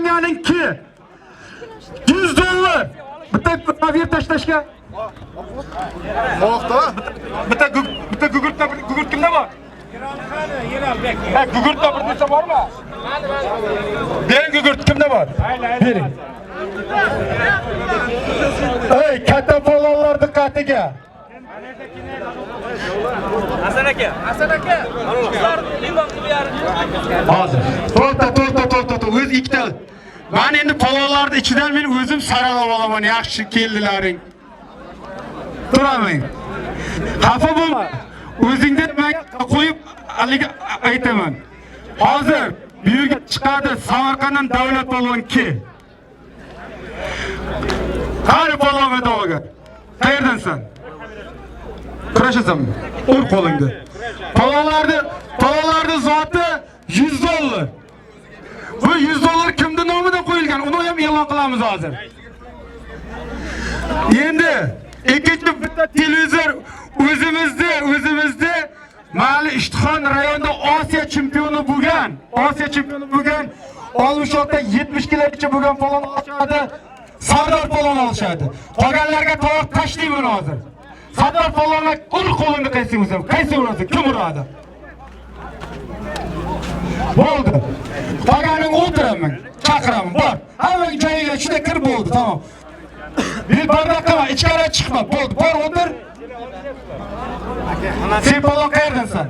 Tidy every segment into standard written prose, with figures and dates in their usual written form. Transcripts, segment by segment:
Namangan'inki $100. Bitta bir tashlashga. Qo'qda. Bitta gugurt kimda bor? Gugurtda bir necha bormi? Bering gugurt kimda bor? Bering. Ey, katta polvonlar diqqatiga. Hasan aka. Hozir. To'xta. O'z ikkita. Men endi polvonlarning ichidan men o'zim saralab olaman. Yaxshi keldilaring. Turaman. Xafa bo'lma. O'zingda men qo'yib aliga aytaman. Hozir bu yerga chiqadi Samarqanddan davlat polvon ki. Qani polvonga davoga. Qayerdansan? Kurashasanmi? Ur qo'lingda. Polvonlarning zoti $100. Bu $100 kimning nomidan qo'yilgan? Uni ham e'lon qilamiz hozir. Endi ikkinchi bitta televizor o'zimizda Mali Ishtixon rayonida Osiyo chempioni bo'lgan. 66-70 kilogacha bo'lgan polvon olishadi. Sardor polvon olishadi. Qolganlarga to'g'ri tashlayman hozir. Sardor polvonga ur qo'lingni qaysi o'zim? Qaysi uradi? Kim uradi? Bo'ldi. Qolganing o'tiraman. Chaqiraman. Bor. Hamma joyiga shunday kirib bo'ldi, tamom. Bir bardak qilma, ichkari chiqma. Bo'ldi. Bor o'tir. Sen polvon qayerdansan?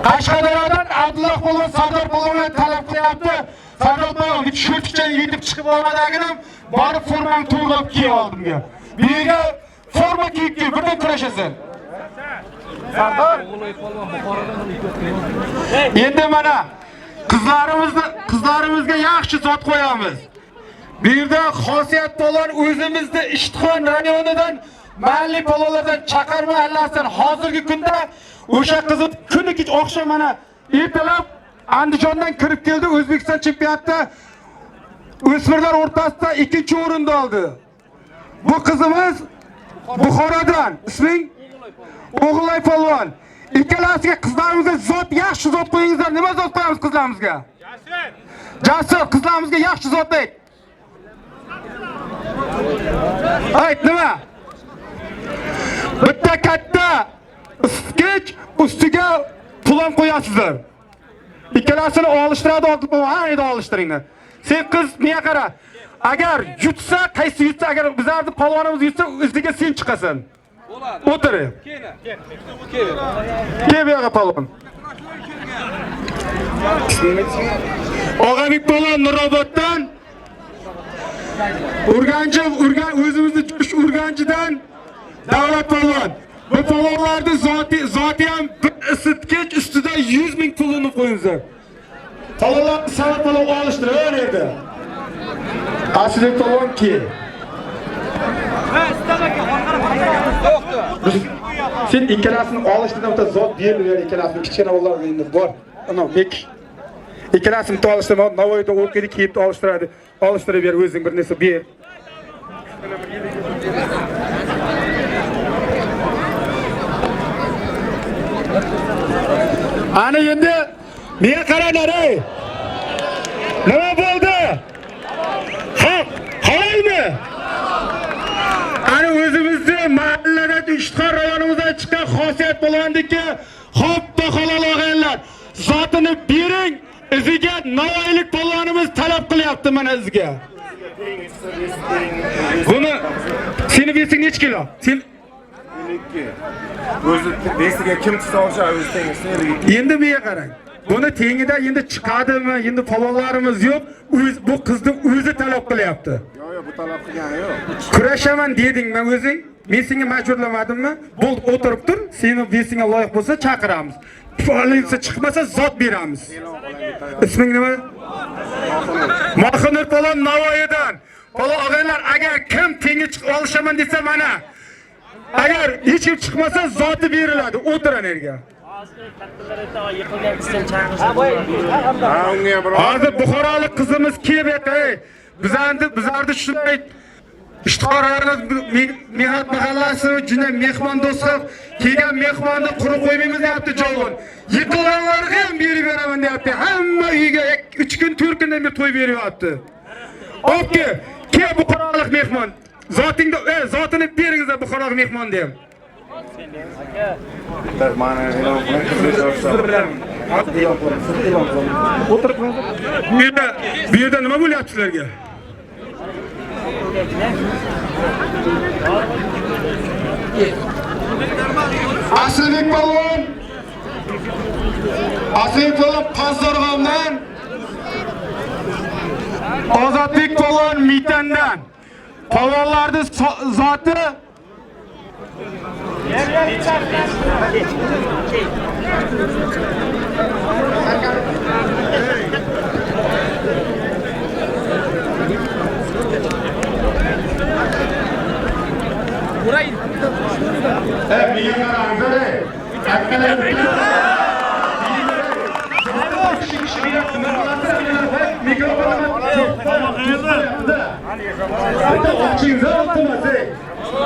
Qashqadaryodan Abdulloh polvon Sardor polvonga talab qilyapti. Sardor polvon shurtcha yetib chiqib olmadaginim, borib formani to'g'rilab kiyib oldimga. Bu yerga forma kiyib birdan kurashasan. Sardor endi mana qizlarimizga yaxshi zot qo'yamiz. Bu yerda xosiyat polvon o'zimizda Ishtixon rayonidan mahalliy polvonlardan Chaqar mahallasidan hozirgi kunda o'sha qizni kuni kech oqshom mana ertalab Andijondan kirib keldi. O'zbekiston chempionatida o'smirlar o'rtasida 2-o'rinni oldi. Bu qizimiz Buxorodan. Isming? O'g'ilay polvon. Ikkalasiga qizlarimizga zot yaxshi zot qo'yingizlar. Nima zot qo'yamiz qizlarimizga? Jasur, qizlarimizga yaxshi zot ayt. Ayt nima? Bitta katta isitgich ustiga pulon qo'yasizlar. Ikkalasini olishtiradi, hayda olishtiringlar. Sen qiz menga qara. Agar yutsa, qaysi yutsa, agar bizlarning polvonimiz yutsa, o'ziga sen chiqasan. Bo'ladi. O'tir. Kel bu yoqqa polvon. Og'abek polvon Nuroboddan o'zimizni Urganchidan davlat polvon. Bu polvonlarning zoti ham bir isitgich ustida 100 ming pulini qo'yinglar. Polvonlarni savol polvon olishtirib yerda. Asli polvon ki. Sen ikkalasini olishtirdan o'ta zot berib ikkalasini kichkina bolalar endi bor. Ana mek. İkkilasini olishtirib, Navoiyda o'qiydi, kiyib olishtiradi. Olishtirib ber, o'zing bir narsa ber. Ana endi menga qaranglar ey. Nima bo'ldi? Qalaymi? Ana o'zimizni mahallada Ishtixon rayonimizdan chiqqan xosiyat polvondiki, xo'p halol og'aylar, zotini bering. Iziga Navoiylik polvonimiz talab qilyapti mana iziga. Buni seni besing nech kilo? Sen o'zi besiga kim tutsa o'sha o'zi tengisi. Endi menga qarang. Buni tengida endi chiqadimi? Endi polvonlarimiz yo'q. Bu qizni o'zi talab qilyapti. Yo'q, bu talab qilgani yo'q. Kurashaman dedingmi o'zing? Men senga majburlamadimmi? Bo'ldi, o'tirib tur. Seni besingga loyiq bo'lsa chaqiramiz. Polisi chiqmasa zot beramiz. Isming nima? Mahmud polvon Navoiydan. Polvon og'aylar, agar kim tengi chiqib olishaman desa mana. Agar hech kim chiqmasa zoti beriladi. O'tiran yerga. Hozir Buxorolik qizimiz kelib, bizlarni shunday İştihar rayonimiz mehnat mahallasi juda mehmon do'stlar, kelgan mehmonni quruq qo'ymaymiz deyapti Jovon. Yiqilganlarga ham berib beraman deyapti. Hamma uyga 3 kun 4 kundan beri to'y beryapti. Okey, ke Buxorolik mehmon. Zotini beringizlar Buxorolik mehmon deyam. Mana e'lon qiling. O'tirib Bu yerda nima bo'lyapti sizlarga? Aslilik polvon Pazdarg'omdan, Ozodbek polvon Mitandan. Polvonlarning zoti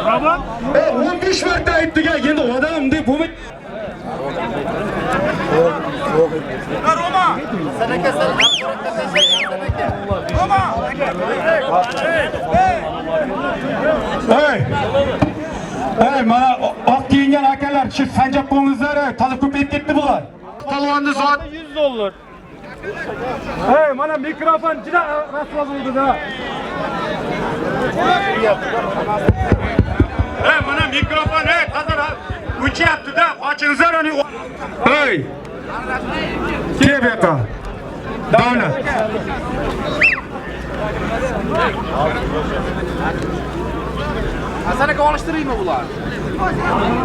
Tamam. 15 marta aytdiga endi odam deb bo'lmaydi. Roma. Roma. Hey, mana oq kiyingan akalar, shu sanjab qo'ngizlar, talab ko'payib ketdi bular. Polvonni zot $100. Hey, mana mikrofon juda rasvo bo'ldi-da. Hey, mana mikrofon, hozir o'chyapti-da, ochingizlar uni. Hey. Kim bu yoqqa? Davlat. Asanaga olishtiraymi bular?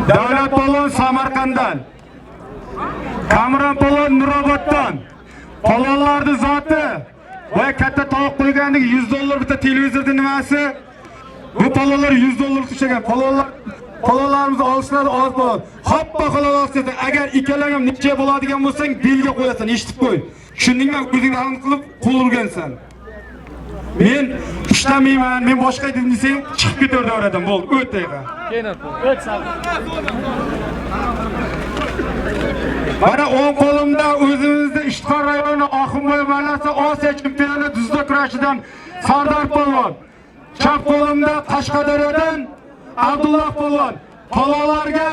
Davlat polvon Samarqanddan. Kamron polvon Nuroboddan. Polvonlarning zoti va katta tovuq qo'ygandik $100 bitta televizorda nimasi? Bu polvonlar $100 tushagan. Polvonlarimiz olishadi, oz polvon. Hoppa xolos agar ikkalang ham necha bo'ladigan bo'lsang, belga qo'yasan, eshitib qo'y. Shuningdan o'zingni hal qilib qo'l urgansan. Men ishlamayman, men boshqa edim desang, chiqib ketaverdim, bo'ldi, o'tayga. Mana o'ng qo'limda o'zimizda Ishtixon rayoni Oxunboy mahallasi Osiyo chempioni dzyudo kurashidan Sardor polvon. Chap qo'limda Qashqadaryodan Abdulloh polvon. Polvonlarga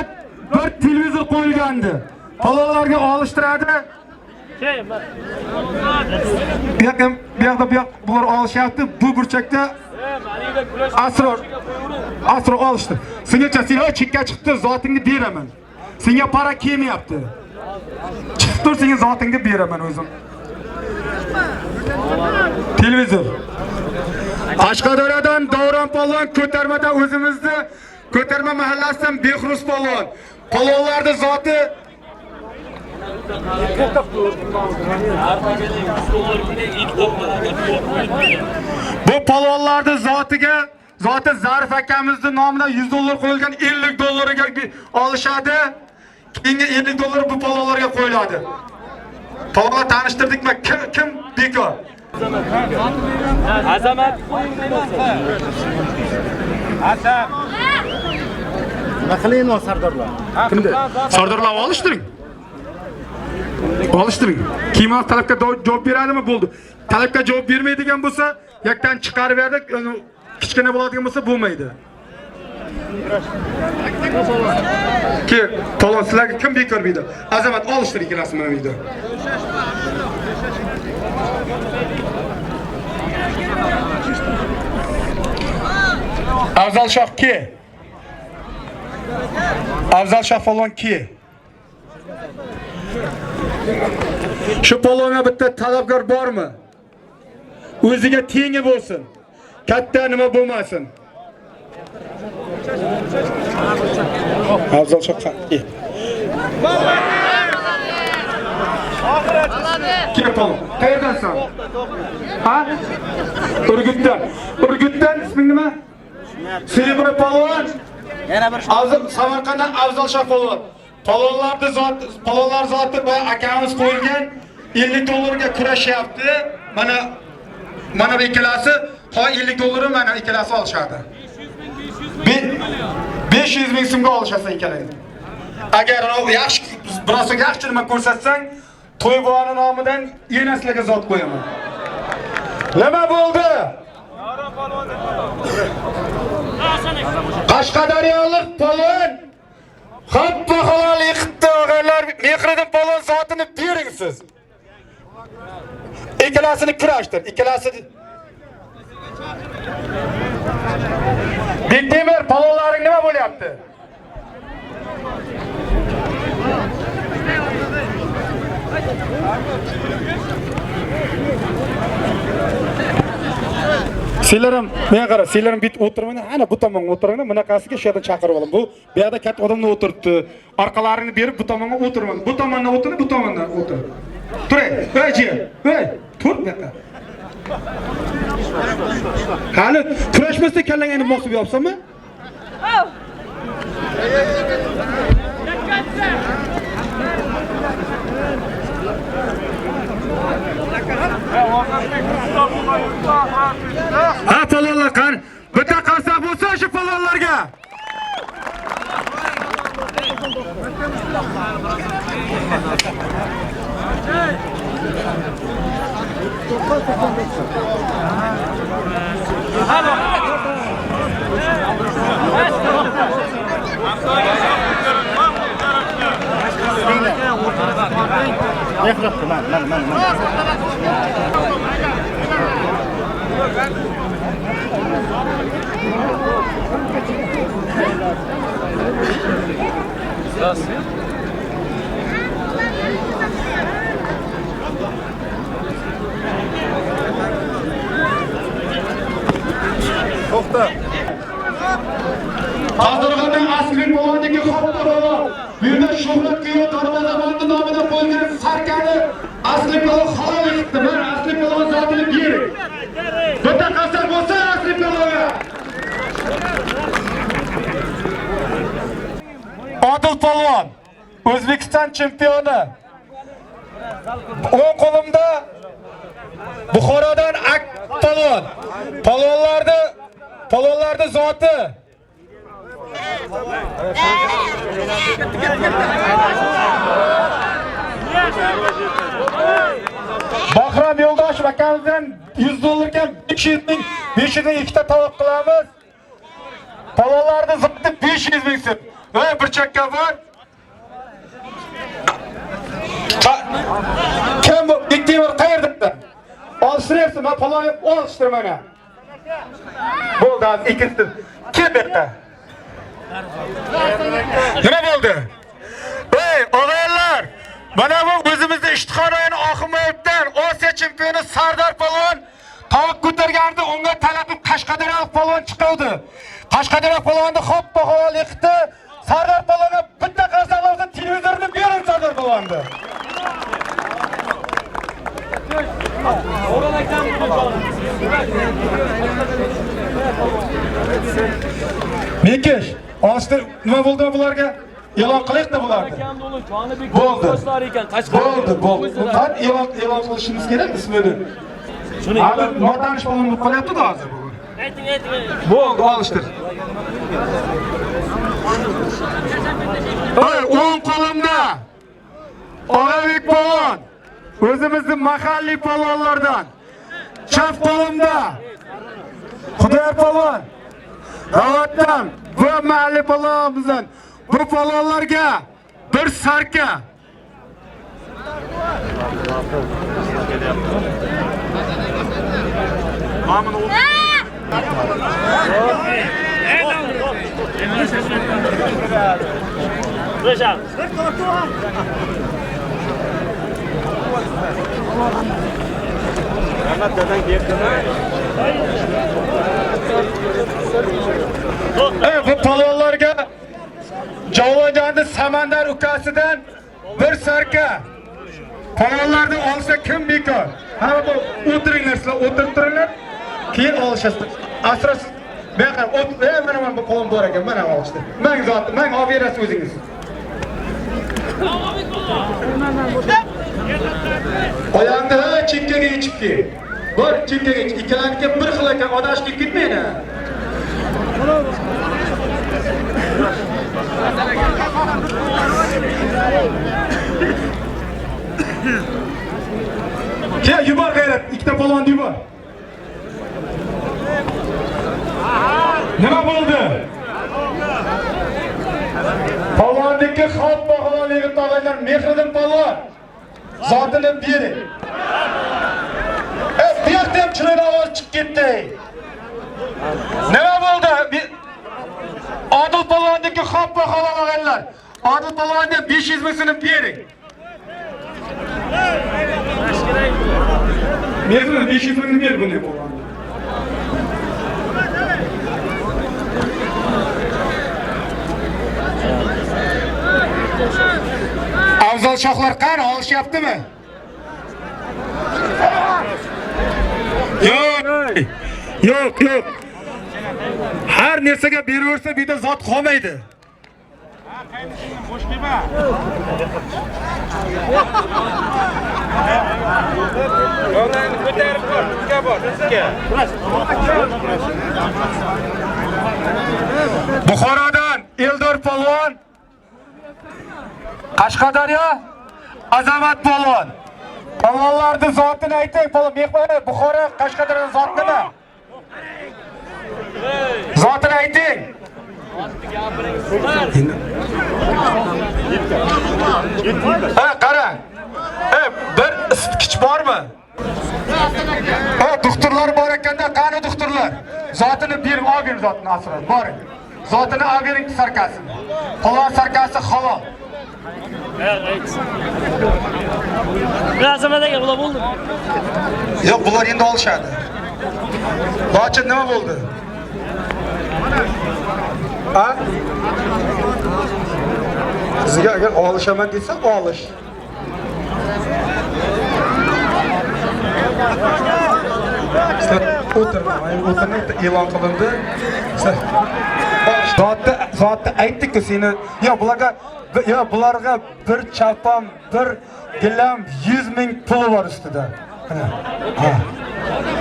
bir televizor qo'yilgandi. Polvonlarga olishtiradi. Bu yoqda bular olishyapti. Bu burchakda Asror olishdi. Sengacha sen chekka chiqdi, zotingni beraman. Senga para kelmayapti. Chiqib tur, senga zotingni beraman o'zim. Televizor. Qashqadaryodan Davron polvon, ko'tarmadan o'zimizni ko'tarma mahallasidan Behruz polvon. Polvonlarning zoti bu polvonlarning zoti Zarif akamizning nomidan $100 qo'yilgan, $50 olishadi. Keyingi $50 bu polvonlarga qo'yiladi. Polvon tanishtirdikmi? Kim bekor? Azamat. Asam. nima qilaymi Sardorlar? Kimda? Sardorlar olishtiring. Olishtiring. Kim talabga javob beradimi bo'ldi. Talabga javob bermaydigan bo'lsa, yakdan chiqarib berdik, kichkina bo'ladigan bo'lsa bo'lmaydi. Ki polvon sizlarga kim bekor deydi? Azamat olishtiring ikkalasi mana deydi. Afzal Shoh ki? Afzal Shoh polvon ki? Shu polvonga bitta talabgor bormi? O'ziga tengi bo'lsin. Katta nima bo'lmasin. Afzal Shoh ki? Kim polvon? Qayerdansan? Ha? Urgutdan isming nima? Sevimli polvon. Yana bir Samarqanddan Afzal Shoh polvon. Polvonlar zoti va akamiz qo'yilgan $50 ga kurashyapti. Mana bu ikkalasi, ha $50 mana ikkalasi olishadi. 500 ming so'mga olishasan ikkalang. Agar o yaxshi biroz yaxshi nima ko'rsatsang, to'y bog'oni nomidan yana sizlarga zot qo'yaman. Nima bo'ldi? Qashqadaryolik polvon Hatto halol yiqitdi o'g'illar, Mehriddin polvon zotini bering siz. Ikkalasini kurashdir, ikkalasini. Bektemir polvonlaring nima bo'lyapti? Sizlarim, men qara, sizlarim bit o'tirmang, ana bu tomonga o'tiringlar, bunaqasiga shu yerdan chaqirib oling. Bu yerda katta odamlar o'tiribdi. Orqalarini berib bu tomonga o'tirmang. Bu tomondan o'tiring, bu tomondan o'tir. Turing, o'yji, o'y, tur bu yoqqa. Hali kurashmasda kallangni moqib yopsammi? Ha, polvonlar qani, bitta qarsak bo'lsa shu polvonlarga. To'xta. Hozirg'adan asli polvondagi xotda polvon, bu yerda Shuhrat Kuyov darvozabonni nomidan qo'yilgan sarkani asli polvon halol yiqitdi. Men asli polvon zotini bering. Bitta qasar bo'lsa asli polvonga. Odil polvon, O'zbekiston chempioni. O'ng qo'limda Buxorodan Ak polvon. Polvonlarda zoti. Bahrom Yo'ldoshev akamizdan $100 500 ming ikkita tovoq qilamiz. Polvonlarda zoti 500 ming so'm. Va bir chakka bor. Kim bu? Bektemir qayerda? Olishtirayapsiz, men polvon olishtir mana. Bo'ldi, ikkisi. Kim bu yerda? Nima bo'ldi? Ey, o'g'illar, mana bu o'zimizda Ishtixon rayoni Oximovdan Osiyo chempioni Sardor polvon tovuq ko'targanda unga talabim Qashqadaryolik polvon chiqdi. Qashqadaryolik polvonni xoppa halol yiqitdi. Sardor polvonga bitta qarsaqlarsa televizorni bering Sardor polvonni. Mekesh, oshtir nima bo'ldi bularga? E'lon qilaylik-da bularga. Bo'ldi. Bo'ldi. Qan e'lon qilishimiz kerak ismini. Hali notanish bo'lib qolyapti-da hozir bu. Ayting. Bo'ldi, olishtir. O'ng qo'limda Olavik polvon, o'zimizning mahalliy polvonlardan. Chap qo'limda Xudoyor polvon. Davatdan bu mahalliy polvonimizdan bu polvonlarga bir sarka. Bu polvonlarga Javojonning Samandar ukasidan bir sarka. Polvonlarni olsa kim bekor? Ha bu o'tiringlar, sizlar o'tirib turinglar. Keyin olishasiz. Asrasiz. Men ham mana bu polvon bor ekan, mana olishdi. Men zot, men olib berasiz o'zingiz. Oyog'ingda chekkaga yechib kel. Bor chekkaga, ikkalaniga bir xil ekan, odashga ketmaydi. Kel, yubor g'ayrat, ikkita polvon yubor. Nima bo'ldi? Polvonniki xalq baholigi tog'aylar mehriddin polvon. Zotini bering. Bu yoqda ham chiroyli ovoz chiqib ketdi. Nima bo'ldi? Odil polvonniki xalq baholamaganlar. Odil polvonga 500 ming so'm bering. Mehriddin 500 ming ber bunday polvon. Afzal shohlar qani olishyaptimi? Yo'q. Har narsaga beraversa bitta zot qolmaydi. Boş qilma. Yo'llarni ko'tarib bor, sizga bor, sizga. Buxorodan Eldor polvon, Qashqadaryo Azamat polvon. Polvonlarning zotini ayting, polvon mehmoni Buxoro, Qashqadaryo zot nima? Zotini ayting. Qarang. Bir isitgich bormi? Doktorlar bor ekanda, qani doktorlar? Zotini berib olgin, zotini asrab, boring. Zotini olgin sarkasini. Polvon sarkasi halol. Razamadaga bular bo'ldi. Yo'q, bular endi olishadi. Bochi nima bo'ldi? Ha? Sizga agar olishaman desa, olish. O'tirmay e'lon qilindi. Zotni aytdik-ku seni. Bularga bir chalpam, bir gilam 100 ming puli bor ustida. Ha.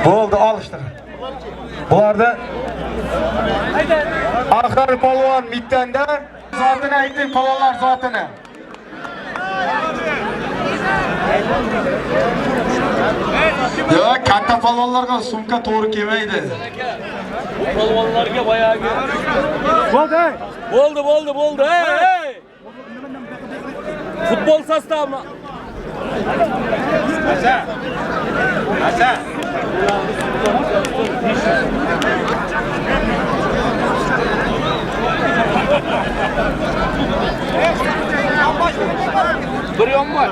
Bo'ldi, olishdir. Bularda Axir polvon mittanda zotini ayting, polvonlar zotini. Yo'q, katta polvonlarga sumka to'g'ri kelmaydi. Polvonlarga boyagi. Bo'ldi. Hey. Futbol sostavmi? Asa. Bir yon var.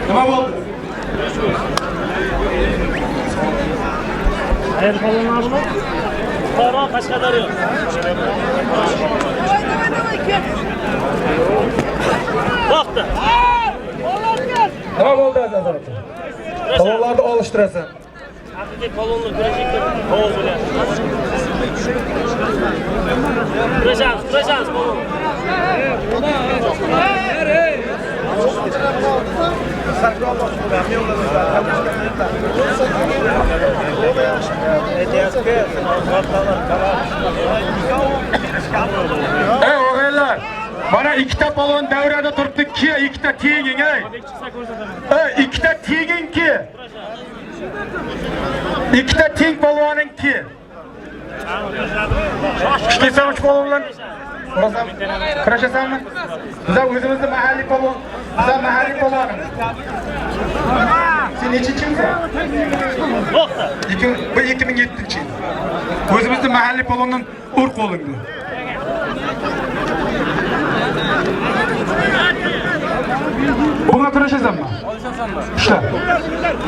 Nima bo'ldi? Hayır polvonlar bular. Buxoro, Qashqadaryo. Vaqti. Nima bo'ldi azamat? Polvonlarni olishtirasan. Haqiqiy polvonlar kurashayotgan ovoz bilan. Kurashamiz polvon. O'g'aylar, mana ikkita polvon davrada turibdi, ikkita teging, ikkita teging-ki. Ikkita teng polvoning-ki. Ishlaysan uch polvon bilan? Kurashasanmi? Biz o'zimizni mahalliy polvon, biz mahalliy polvonimiz. Sen nechinchimsan? Vaqti. 2007-yil. O'zimizni mahalliy polvondan ur qo'lingni. Bunga kurashasanmi? Ishla.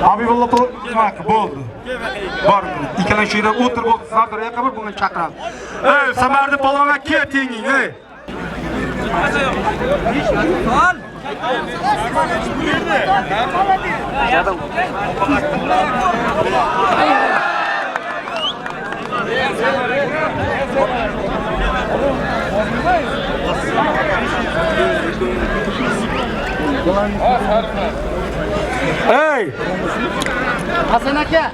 Habibulla bo'ldi. Bor. Ikkalan shu yerda o'tir bo'ldi. Sardor yoqqa bir bunga chaqiradi. Samarni polvonga kel tenging, Ey, Hasan aka.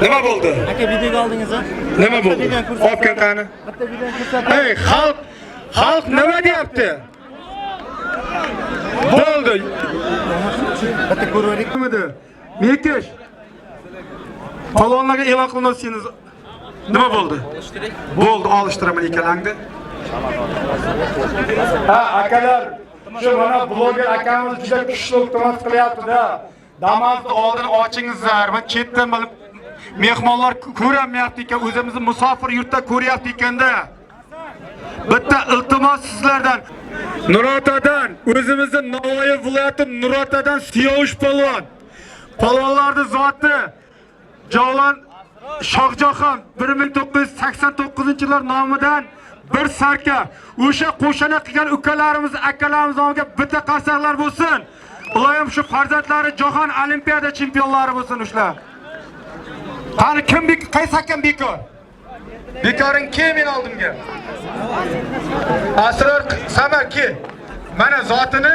nima bo'ldi? Aka video oldingiz a? Nima bo'ldi? Opkan qani? Bitta video ko'rsating. Ey, xalq nima deyapti? Bo'ldi. Bitta ko'raylik. Nimadi? Mekish. Palonlarga e'lon qilmoqchisiz. Nima bo'ldi? Bo'ldi, olishtiraman ikkalangni. Ha, akalar, shu mana bloger akamiz juda kuchli iltimos qilyapti-da. Damasni oldini ochingizlar. Men chetdan bilib mehmonlar ko'rmayapti ekan, o'zimizni musofir yurtda ko'ryapti ekanda. Bitta iltimos sizlardan. Nurotadan, o'zimizning Navoiy viloyati Nurotadan Siyovush polvon. Polvonlarning zoti Javlon Shohjahon 1989-yillar nomidan bir sarka. O'sha qo'shana qilgan ukalarimiz, akalarimiz nomiga bitta qarsaqlar bo'lsin. Ular ham shu farzandlari jahon olimpiada chempionlari bo'lsin ushlar. Qani kim qaysi hakam bekor? Bekoring kim men oldimga? Asror Samar ki. Mana zotini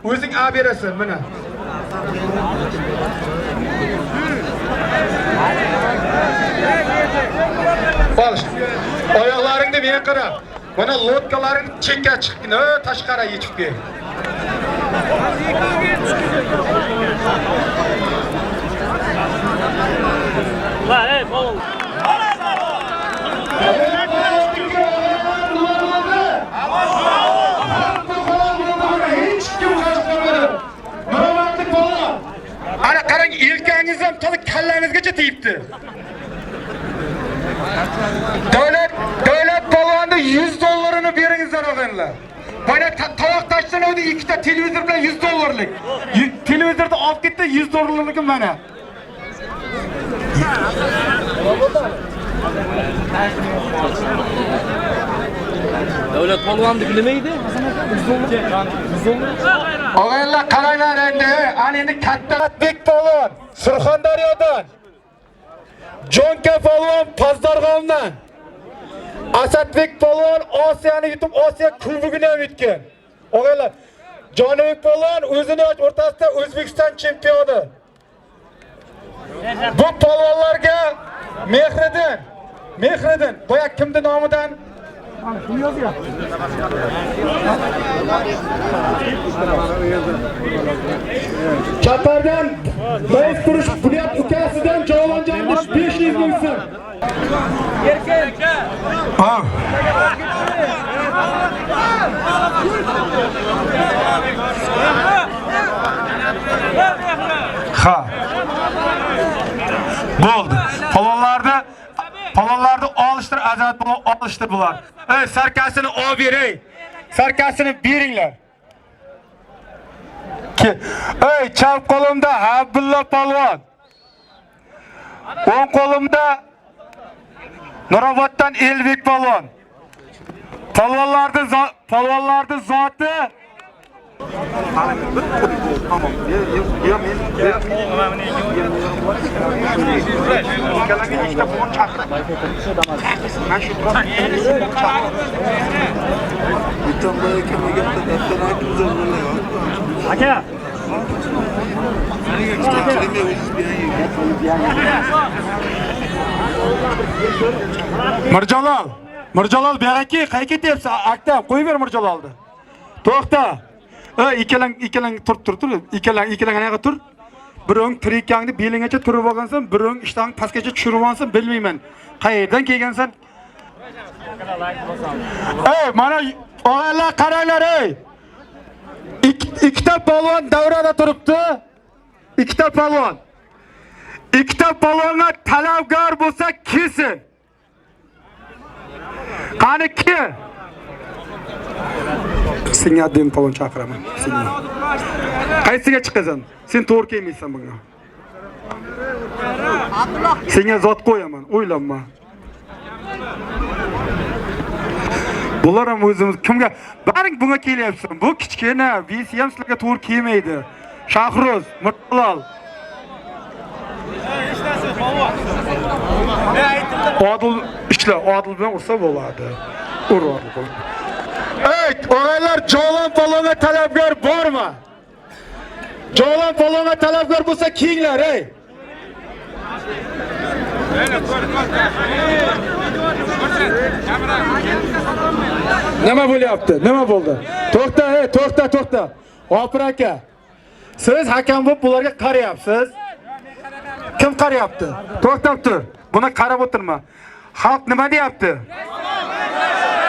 o'zing olib berasan, mana. Qol. Oyoqlaringni men qarab. Mana lotkalaring chekka chiqkin, tashqara yechib kel. Va, ey, polvon. Ana qarang, yelkangiz ham to'liq kallangizgacha tegibdi. Davlat polvonni 100 dollarini beringizlar o'g'inlar. Mana tovoq tashlanadi, ikkita televizor bilan 100 dollarlik. Televizorda olib ketdi 100 dollarlik mana. Davlat polvonlik nima edi? O'g'inlar qaranglar endi, ana endi katta Bek polvon Surxondaryodan. Jonka polvon Pazdarg'omdan. Asadbek polvon Osiyoni yutib Osiyo kubogini ham yutgan. O'g'inlar, Jonibek polvon o'zini o'rtasida O'zbekiston chempioni. Bu polvonlarga Mehriddin, boya kimdi nomidan? Kim yozyapti? Chapardan Boz turish Bunyod ukasidan Javlonjonga 500 ming so'm. Ha. Ha. Bo'ldi. Polvonlarni olishtir, azat bilan olishtir bular. Ey, sarkasini olib beray. Sarkasini beringlar. Ey, chap qo'limda Abdulla polvon. O'ng qo'limda Nuroboddan Elbek polvon. Polvonlarning zoti Aka. Mirjalol beraki, qayerga ketyapsan? Aktam, qo'yib ber Mirjalolni. To'xta. Ikkalang tur. Ikkalang anaqa tur. Biro'ng tirikangni belinggacha turib olgansan, biro'ng ishdan pastgacha tushirib olsan, bilmayman. Qayerdan kelgansan? Ey, mana o'g'illar qaranglar, ey. Ikkita polvon davrada turibdi. Ikkita polvonga talabgor bo'lsa kelsin. Qani ki? Senga den polvon chaqiraman. Qaysiga chiqasan? Sen to'g'ri kelmaysan bunga. Senga zot qo'yaman, o'ylanma. Bular ham o'zimiz kimga baring bunga kelyapsan. Bu kichkina, besi ham sizlarga to'g'ri kelmaydi. Shahroz, Mirjalol. Odil bilan ursa bo'ladi. Ey, o'g'illar, Javlon polvonga talabgor bormi? Jovon polvonga talabgor bo'lsa kiyinglar, ey. Nima bo'lyapti? Nima bo'ldi? To'xta, ey, to'xta. G'ofir aka. Siz hakam bo'lib bularga qarayapsiz. Kim qarayapti? To'xtab tur. Buni qarab o'tirma. Xalq nima deyapti?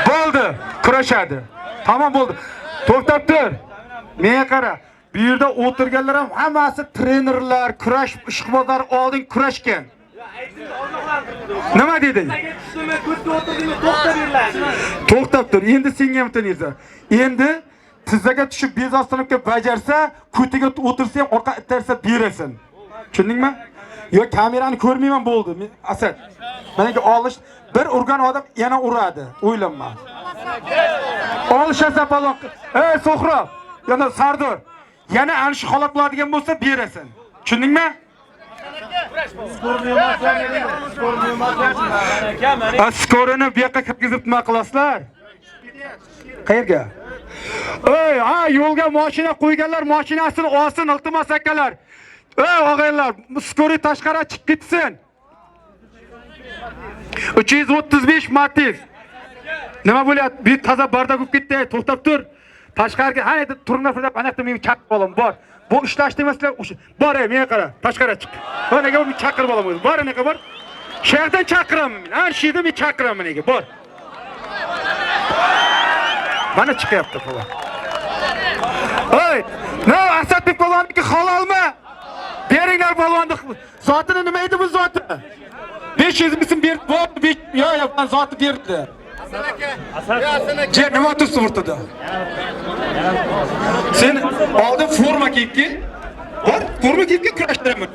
Bo'ldi, kurashadi. Tamam bo'ldi. To'xtab tur. Menga qara. Bu yerda o'tirganlar ham hammasi trenerlar, kurash ishqibozlar oldin kurashgan. Nima deding? To'xtab tur. Endi senga ham tinaysan. Endi tizzaga tushib bezostinlikka bajarsa, ko'tiga o'tirsa ham orqa ittarsa berasan. Tushundingmi? Yo, kamerani ko'rmayman bo'ldi. Asad. Menga olish bir urgan odam yana uradi. O'ylanma. Olishasa palon. Ey, So'xrob, yana Sardor. Yana ana shu holat bo'ladigan bo'lsa berasan. Tushundingmi? Skorini bu yoqqa kirgizib nima qilasizlar? Qayerga? Ey, yo'lga mashina qo'yganlar mashinasini olsin, iltimos akalar. Ey, og'aylar, skori tashqari chiqib ketsin. 335 Matiz. Nima bo'lyapti? Bu toza barda bo'lib ketdi. To'xtab tur. Tashqariga hayda turna deb anaqda meni chaqirib olaman. Bor. Bu ishlashni emaslar. Bor, ey, menga qara. Tashqariga chiq. Managa meni chaqirib olaman. Bor, anaqa bor. Shahardan chaqiraman men. Har shiyda men chaqiraman nega. Bor. Mana chiqyapti falan. Ey, ne Asadbek polvonniki halolmi? Beringlar polvonni. Zotini nima edi bu zoti? 500 ming berib bo'ldi. Yo, ben zoti berdi. Hasan aka. Je nima turibsiz o'rtada? Sen oldin forma kiyibki, bor, forma kiyibki kurashtiraman.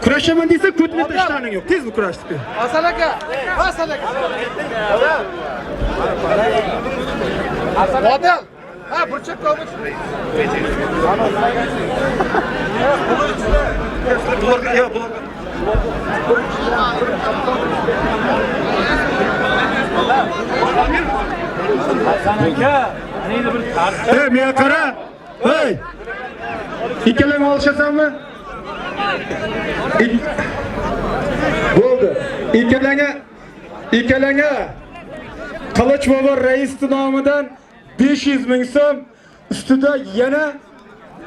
Kurashaman desa, ko'tni tashlaring yo'q. Tez bu kurashdi. Hasan aka. Odil. Ha, burchak qo'yib. Hasan aka, meni bir qarshi. Ey, menga qara. Ey. Ikkalang olishasanmi? Bo'ldi. Ikkalanga Qilich bobo rais nomidan 500 ming so'm ustida yana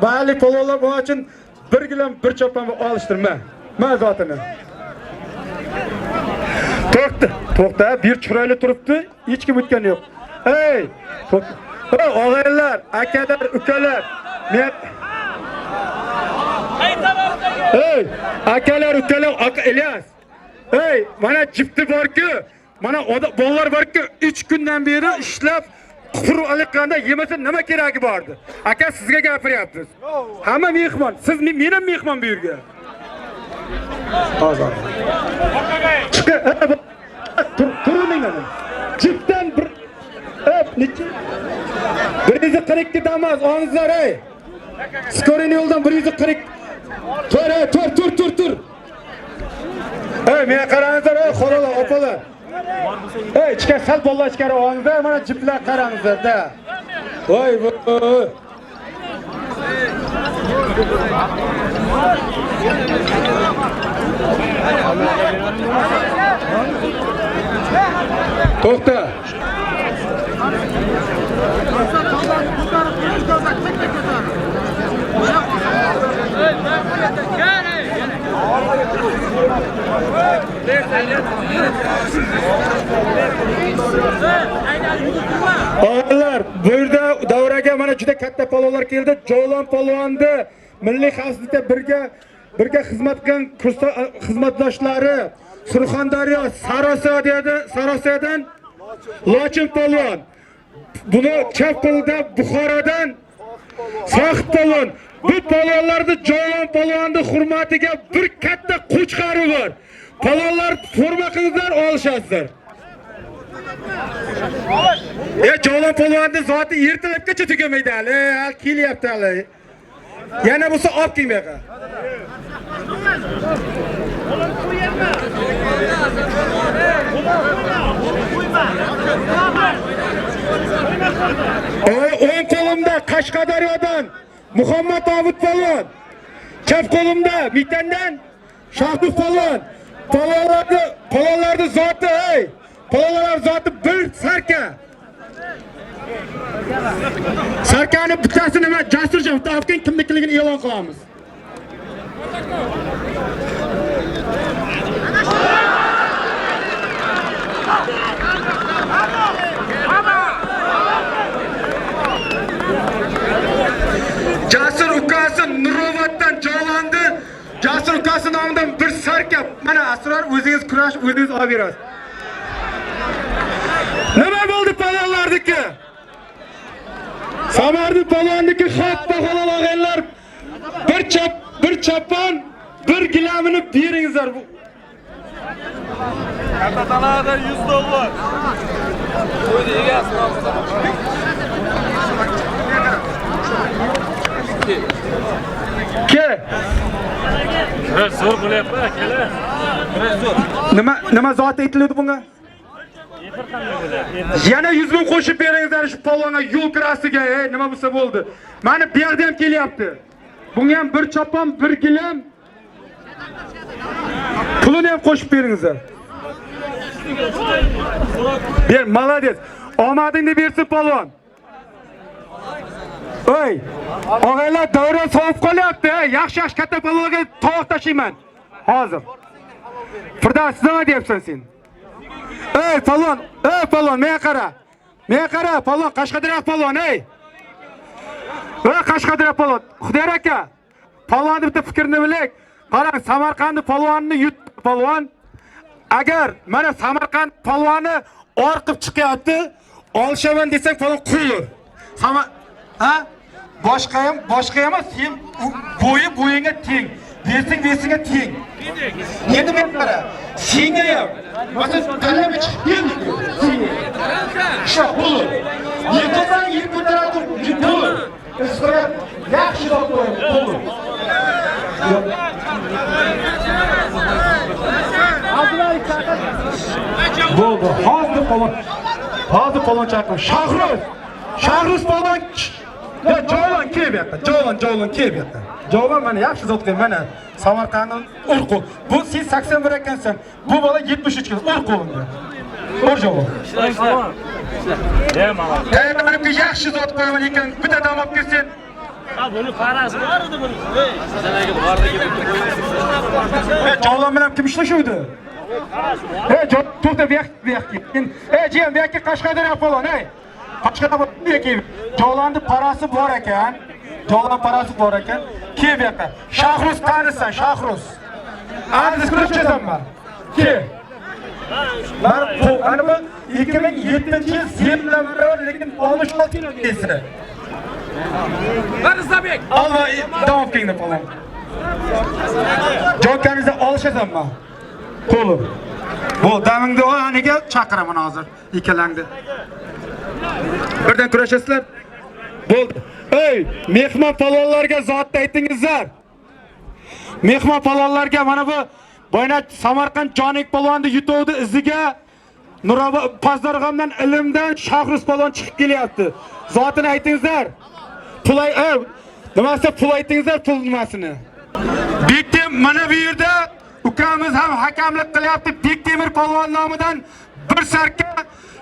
bali polvonlar bo'lar uchun bir gilam bir chopan olishtirma. Men zotini. To'xta, bir chiroyli turibdi, hech kim o'tgan yo'q. Ey, og'aylar, akalar, ukalar. Men Ey, akalar, ukalar, Ilyas. Ey, mana jipti bor-ku, mana bolalar bor-ku, 3 kundan beri ishlab quruq aliqanda yemasa nima keragi bordi? Aka sizga gapiryapmiz. Hamma mehmon, siz meni mehmon bu yerga. Hozir. Turmanglar. Jipdan bir necha? 142 damas, onizlar ey. Skorini yo'ldan 140. Tur. Ey, menga qarangizlar, ey, xolalar, opalar. Ey, ichka sal bolalar ichkari olingizlar, mana jiplar qarangizlar-da. Voy, voy. To'xta. Oğullar, bu yerda davraga mana juda katta polvonlar keldi. Jovon polvonni milliy xavfsizlikda birga xizmat qilgan xizmatdoshlari Surxondaryo Sarosiyodan Lochin polvon. Buni chap qo'lda Buxorodan Sohib polvon. Bu polvonlarni Jovon polvonni hurmatiga bir katta qo'chqari bor. Polvonlar forma qilinglar, olishasizlar. Jovon polvonni zoti ertalabgacha tugamaydi hali. Hal kelyapti hali. Yana bo'lsa olib kelmayqa. O'ng qo'limda Qashqadaryodan Muhammad Obid polvon Chap qo'limda Mitandan Shohrux polvon. Polvonlarning zoti, ey. Polvonlar zoti bir sarka. Sarkani bittasini nima Jasurjon topgan kimligini e'lon qilamiz. Jasur ukasi Nurovatdan joylandi. Jasur ukasi nomidan bir sarka. Mana Asror o'zingiz kurash, o'zingiz olib berasiz. Nima bo'ldi palonlarniki? Samarni palonniki hatto halol og'aylar. Bir chapon, bir gilamini beringizlar. Katatalada $100. Qo'ydi egasi. Ke. Zo'r bo'lyapti akalar. Nima zot aytiladi bunga? Yana 100 ming qo'shib beringizlar shu palonga yo'l kirasiga, nima bo'lsa bo'ldi. Mani bu yerda ham kelyapti. Bunga ham bir chopon, bir gilam. Pulini ham qo'shib beringizlar. Ber, молодец. Omadingni bersin palon. Oy, og'aylar davron sovib qolyapti. Yaxshi katta palonga tovuq tashiyman. Hozir. Firdavs, nima deyapsan sen? Ey palon, menga qara. Menga qara, palon, Qashqadaryo palon, ey. Qashqadaryo palon. Xudoyor aka, palonni bitta fikrini bilik. Qarang, Samarqandni palvonni yut palvon. Agar mana Samarqand palvoni orqib chiqyapti, olishaman desang palon qulur. Boshqa emas, sen bo'yinga teng. Versingga teng. Endi men qara, senga ham masalan talaba chiqib keldi. Shu qulur. Yetsan yeb ko'taradi, qulur. Isqira yaxshi deb qo'ying, qulur. Bo'ldi. Hozir palon chaqir. Shohruz palon. Joylon kel bu yoqqa. Joylon kel bu yoqqa. Joylon mana yaxshi zot qilgan mana Samarqandning urqu. Bu sen 81 ekansan. Bu bola 73 ga urqu bo'ldi. Joylon. Mana bu yaxshi zot qo'ygan ekan. Bitta dam olib kelsin. Buni parasi bor edi buni. Sanaga borligi bitta qo'ying. Joylon bilan kim ishlashuvdi? To'xta bu yoqqa. Jiyan bu yoqqa Qashqadaryo palon, Qashqadaryo bu yoqqa. Joylonni parasi bor ekan. Ke bu yoqqa. Shohruz tanisan, Shohruz. Andiz kurashchasanmi? Ke. Mana bu 2007-yil sentabr lekin 66 yilda. Barzabek. Allah davom qiling palon. Jo'kanizda olishasanmi? Qo'lib. Bu damingni o'yiniga chaqiraman hozir ikkalangni. Birdan kurashasizlar. Bo'ldi. Ey, mehmon palonlarga zotni aytingizlar. Mehmon palonlarga mana bu Boyna Samarqand Jonik palonni yutovdi iziga Nurobod Pazdarg'omdan ilmdan Shohruz palon chiqib kelyapti. Zotini aytingizlar. Pulay, nimasi pul aytingizlar, pul nimasini. Bektem mana bu yerda ukamiz ham hakamlik qilyapti. Bektemir palvon nomidan bir sarka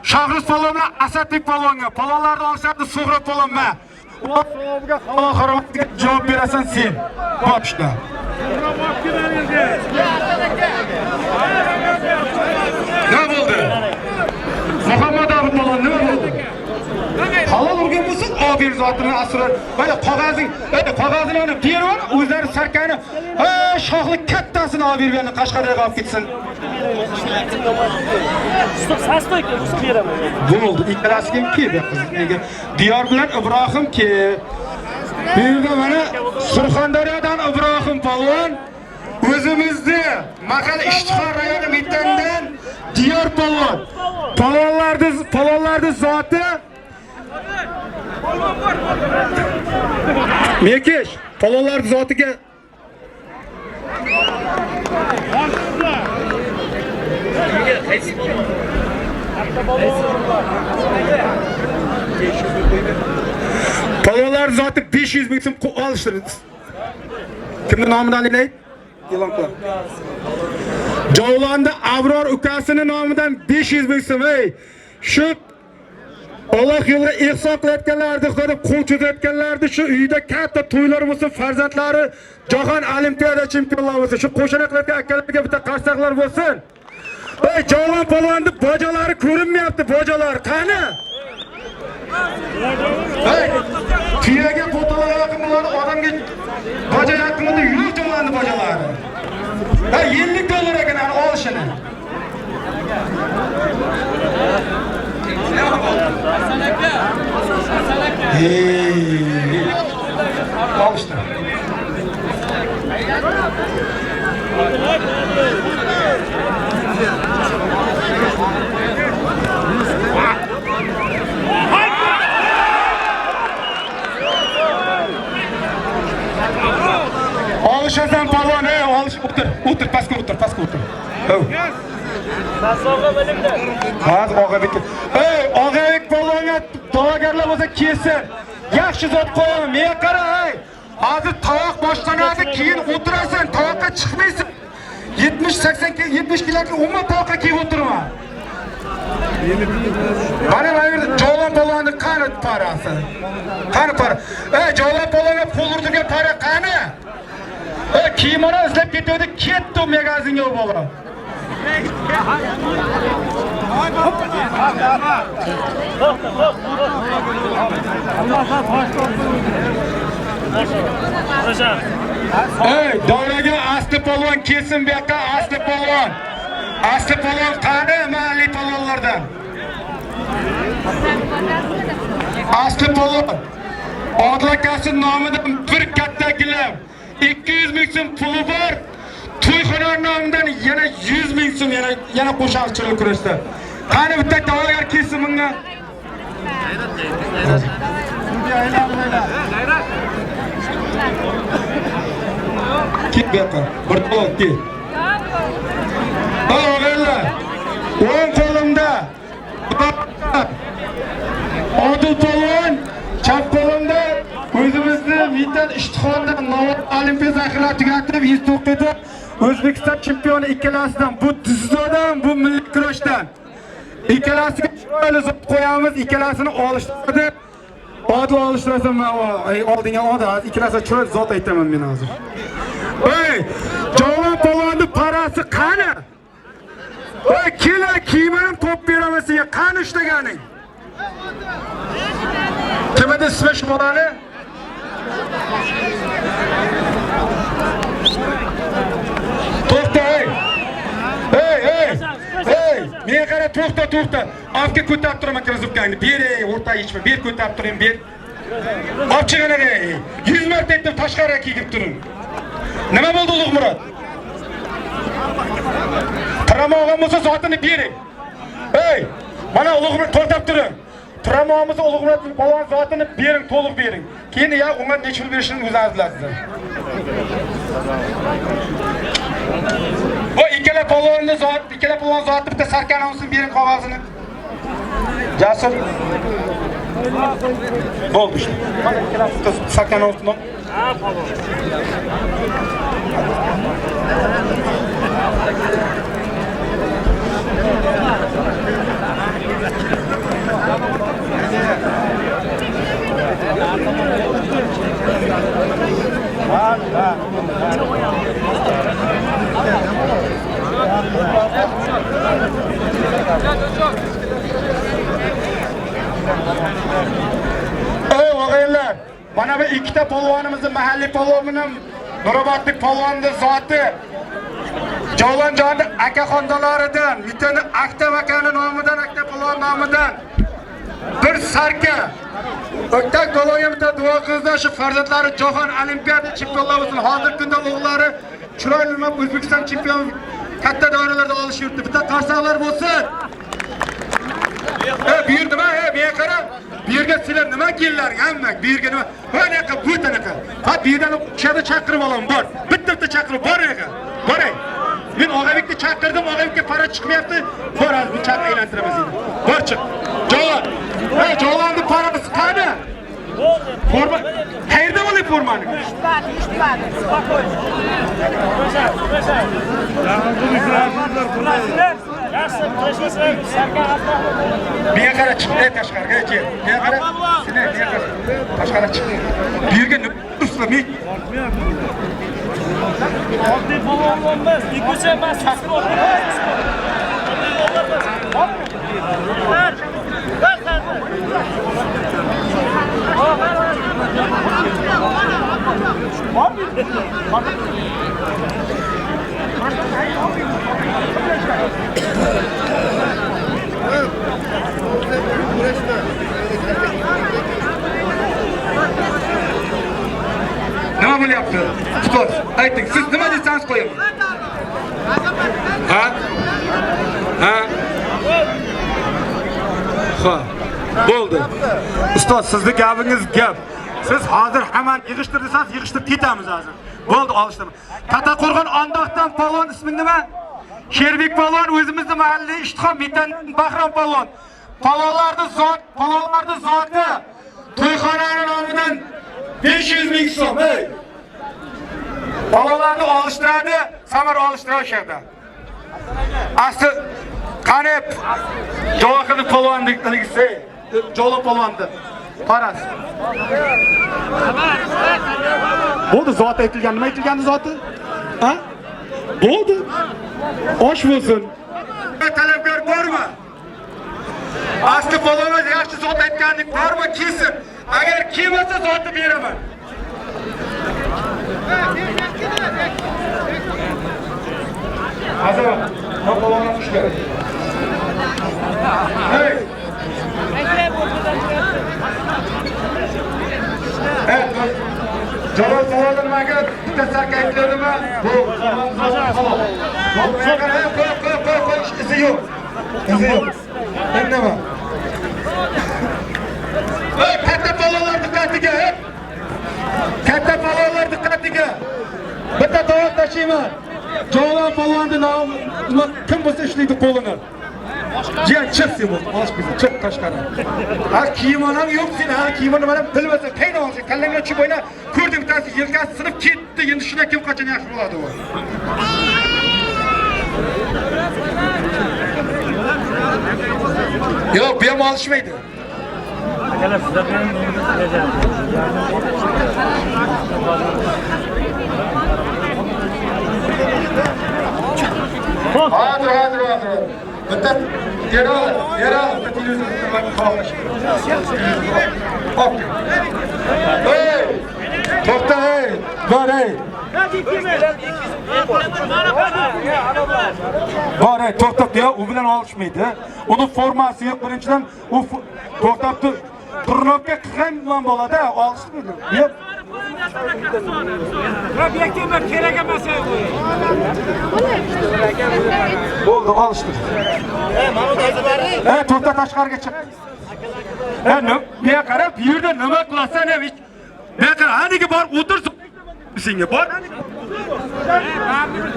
Shohruz palon bilan Asadbek palvonga. Palonlarni olishadi So'g'ra palonma. Ular savobiga xarobatga javob berasan sen. Bo'pshda. Nima bo'ldi? Muhammad Abi palon nima bo'ldi? Halol urgan bo'lsa, obir zotini asrar. Mana qog'ozing, qog'ozini olib berib, o'zlari sarkani, shoxlik kattasini olib berganini Qashqadaryoga olib ketsin. Sastoyga o'sib beraman. Bo'ldi, ikkalasi kim ki? Nega? Diyor bilan Ibrohim ki. Bu yerda mana Surxondaryodan Ibrohim palvon, o'zimizni Mahal Ishtixon rayoni Mitandan Diyor palvon. Palonlarning zoti Mekesh, palonlarning zotiga palonlarning zoti 500 ming so'm olishtirdi. Kimning nomidan alaylik? E'lon qil. Jovlonda Abror ukasining nomidan 500 ming so'm. Ey, shu Alloh yo'lida ihson qilayotganlarni, qilib qo'l cho'zayotganlarni, shu uyda katta to'ylar bo'lsin, farzandlari jahon olimpiada chempionlari bo'lsin, shu qo'shana qilayotgan akalarga bitta qarsaqlar bo'lsin. Ey, Jovlon polvonni bojalari ko'rinmayapti, bojalar qani? Ey, tuyaga fotolar yaqin bo'ladi, odamga boja yaqinida yo'q Jovlonni bojalari. Ey, $50 ekan ani olishini. Alıştı. Alışasan palvan, alış, otur, paska otur. Sassoqqa bilimda. Hozir og'abek. Ey, og'abek polvonga da'vogarlar bo'lsa kelsin. Yaxshi zot qo'yaman. Men qara, ey. Hozir tovoq boshlanadi, keyin o'tirasan, tovoqqa chiqmaysan. 70 kiloga umuman tovoqqa kelib o'tirma. Mana bu yerda Jovlon polvonni qani parasi? Qani para? Ey, Jovlon polvonga pul urdirgan para qani? Ey, kiyimini izlab ketdi, ketdi magazinga bola. Ey, davraga asli polvon kelsin bu yoqqa, asli polvon. Asli polvon qani mahalliy polvonlardan? Asli polvon. Odil akasi nomidan bir katta gilam, 200 ming so'm puli bor. To'yxona nomidan yana 100 ming so'm yana qo'shaqchilik kurashdi. Qani bitta da'vogar kelsin bunga. Ket bu yoqqa. Bir to'q ket. O'g'illar, o'ng qo'limda Odil polvon, chap qo'limda o'zimizni Metan Ishtixondan Navoiy olimpiya zaxirasini tugatib, institutda O'zbekiston chempioni ikkalasidan, bu dzyudodan, bu milliy kurashdan. Ikkalasiga chiroyli zot qo'yamiz, ikkalasini olishtiradi. Odil olishtirasam, oldinga odil, ikkalasi chiroyli zot aytaman men hozir. Ey, Jovlon polvonni parasi qani? Ey, kelar kiyimini top beraman senga, qani ishlaganing? Kim edi ismi shu bolani? To'xta, ey. Men qara, to'xta. Afga ko'tarib turaman krizubkangni. Ber, o'rta ichma, ber ko'tarib turing, ber. Olib chiqinglar, 100 marta aytdim, tashqariga kiyib turing. Nima bo'ldi Ulug'murod? Tiramog'im bo'lsa zotini bering. Ey, mana Ulug'murod to'xtab turing. Tiramog'imiz Ulug'murod polvon zotini bering, to'liq bering. Keyin unga necha pul berishini o'zingiz bilasizlar. O ikkala polvon zoti bitta sarkanavsini bering qog'ozini. Jasur. Bo'ldi işte. Mana ikkala sarkanavsini. Ha, polvon. Ey o'g'illar, mana bu ikkita polvonimizni mahalliy polvonimiz Nurobodlik polvonni zoti Jovlonjonning aka xonadonlaridan, Mitani Aktam akani nomidan, Aktam polvon nomidan bir sarka o'ktak polvonga bitta duo qilinglar, shu farzandlari jahon olimpiada chempionlari bo'lsin. Hozirgi kunda o'g'illari chiroyli O'zbekiston chempion katta doiralarda olish yurtdi. Bitta qarsaqlar bo'lsin. Bu yer nima? Bu yer qara. Bu yerga sizlar nima kelinlaring hamma? Bu yerga nima? Bunaqa, bu tanaqa. Ha, bu yerdan kishini chaqirib olaman, bor. Bitta chaqirib bor yo'qa. Boray. Men Og'abekni chaqirdim, Og'abekka para chiqmayapti. Bor, biz chaqirib aylantiramiz endi. Bor chiq. Jovlon. Jovlonni parasi qani? Forma. Qayerda bo'lyapti formani. Bir qara chiq, tashqariga kel. Bir qara. Seni bir qara. Tashqariga chiq. Bu yerga uslamay. Oddiy polvon emas, ikkinchi emas, tasir Nima bo'lyapti? Ustoz, ayting, siz nima desangiz qo'yaman. Ha? Ha? Ha. Bo'ldi. Ustoz, sizning gapingiz gap. Siz hozir hamon yig'ishtir desangiz, yig'ishtirib ketamiz hozir. Bo'ldi, olishdim. Kattaqo'rg'on Ondoqdan polvon isming nima? Sherbek polvon o'zimizning mahalliy Ishtixon Metan Bahrom polvon. Polvonlarning zoti to'yxonaning nomidan 500 ming so'm. Polvonlarni olishtiradi, samar olishtiradi o'sha. Asli qanib Javohirning polvonligisi, Jolo polvonni. Qaras. Bo'ldi, zot aytilgan, nima aytilgandi zoti? Ha? Bo'ldi. Osh bo'lsin. Talabgor bormi? Asli polvonlar yaxshi zot aytganlik bormi? Kelsin. Agar kelmasa zotni beraman. Hazır. Bak polvonlar tushgan. Hey. Evet, Jalol polvonlar menga bitta sarka aytdimi? Bu halol. Qo'y, izi yo'q. Izi yo'q. Nima? Hey, katta polvonlar diqqatiga, katta polvonlar diqqatiga. Bitta tovoq tashiyman. Jalol polvonni nomi kim bo'lsa ishlaydi qo'lini. Jiyan chiqsin bu, boshqasi chiq tashqari. Ha kiyimon ham yo'q sen, ha kiyimonni mana bilmasa qayda olsa, kallangga tushib o'yna, ko'rdim bittasi yelkasi sinib ketdi. Endi shuna kim qachon yaxshi bo'ladi u? Yo'q, bu ham olishmaydi. akalar sizlar bilan Hadi. Bitta yera, bitta televizorga qo'yish. Hop. Hey! To'xta, hey! Bor, hey! Bor, hey, to'xtab diyor, u bilan olishmaydi. Uni formasi yo'q, birinchidan u to'xtab turnoqqa qilgan bo'ladi, olishmaydi. Yo'q. Obyektivlar kerak emas bu. Bo'ldi, olishdi. To'xta tashqariga chiq. Bu yoqqa qarab, bu yerda nima qilasan, hech. Bu yoqqa haniga bor, o'tir. Senga bor.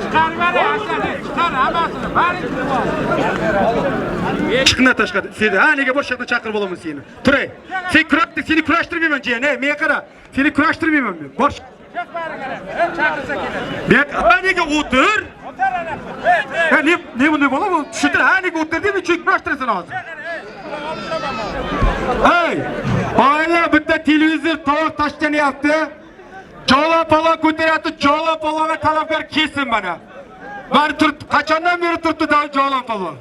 Chiqarib bering, chiqar hammasini, bari. Chiqna tashqari. Sen haniga bor, shaqda chaqirib olaman seni. Turay. Sen kurashdi, seni kurashtirmayman, jiyan, menga qara. Seni kurashtirmayman men. Bor. Chaqirsa keladi. Bu yoqqa haniga o'tir. Ne bunday bo'ladi? Tushuntir, haniga o'tir deb cho'k kurashtirasan hozir. Hey! Oila bitta televizor tovoq tashlanyapti. Jalol polvon ko'taryapti, Jalol polvonga talabgor kelsin mana. Bari turibdi, qachondan beri turibdi Jalol polvon.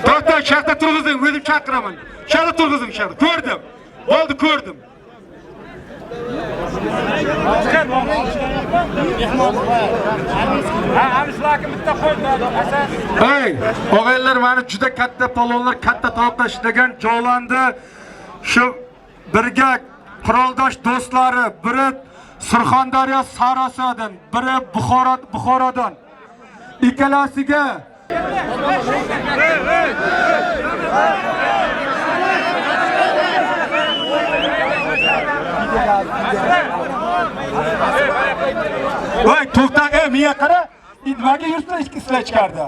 To'xta, shaqda turg'izing, o'zim chaqiraman. Shaqda turg'izing, shaqda. Ko'rdim. Bo'ldi, ko'rdim. Hey, o'g'aylar, meni juda katta polvonlar, katta tovoq tashlagan Jolonni shu birga quroldosh do'stlari, biri Surxondaryo Sarosiyodan, biri Buxorodan. Ikkalasiga voy, to'xtang, menga qara. Nimaga yurtlar ishlab chiqardi?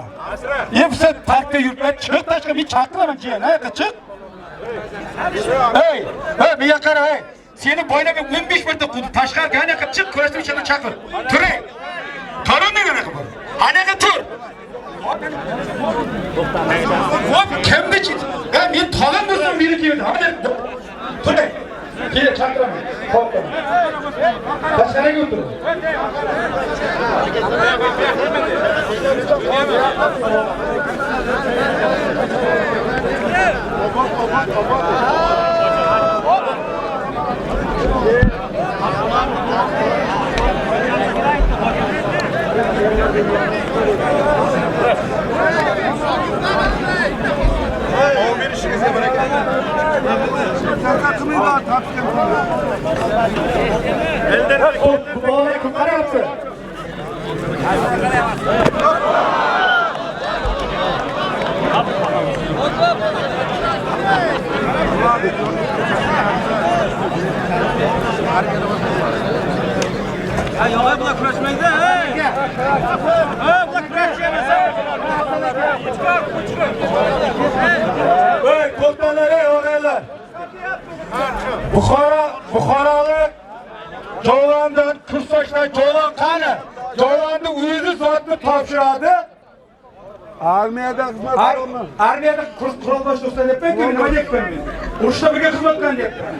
Yepsa parkda yurtlar chiq tashqa, men chaqiraman jiyan, chiq. Hey, menga qara, hey. seni boylaga 15 marta quvdi. Tashqariga qanaqa chiq, kurashni ichini chaqir. Turing. Qarang qanaqa bor. Anaqa tur. Hop, kimni chit? Men tog'am bo'lsam meni keldi. Hadi. Turing. Keyin chaqiraman. Hop. Tashqariga o'tir. Aleyküm qarayapti. Ya yo'q, bular kurashmaydi. Bular kurashmaydi. Ey, to'xtanglar, ey o'g'aylar. Buxorolik Jovondan kursdoshlar Jovon qani? Jovonni o'zi zotni topshiradi. Armiyada xizmat qildim. Armiyada quroldosh do'stlar deb nima deyapman men? Urushda birga xizmat qilgan deyapman.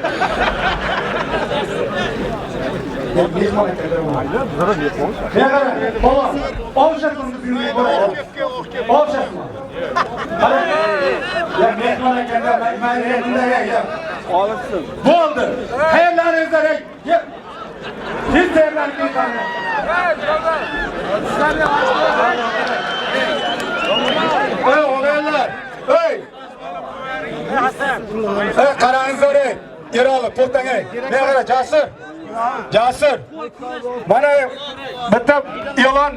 Mehmon akalar bor. Qara, bolam, olshatdim bizni bor. Olshatdim. Qara. Ya mehmon akalar men bunday ya. Olibsin. Bo'ldi. Xayrlaringizlar. Siz tayyorlaning qani? Ey o'g'aylar, ey! Ey qarangizlar, ey! Erali, to'xtang ey. Men qara, Jasur. Jasur. Mana bitta e'lon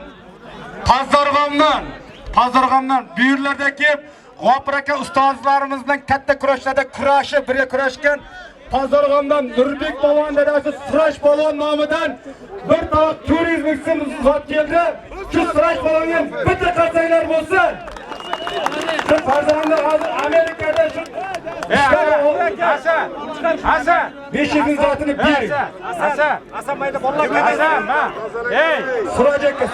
Pazarg'omdan bu yerlarda kelib, G'ofir aka ustozlarimizdan katta kurashlarda birga kurashgan Pazarg'omdan Nurbek polvon dadasi Sirash polvon nomidan bir to'q turizm iqtisodiy zot keldi. Shu Sirash polvonga bitta qarsanglar bo'lsin. Shu Pazarg'omda hozir Amerikada shu Hasan 500 ming zotini bering. Hasan mayda bolalar Hasan, ha. Ey, Siraj aka.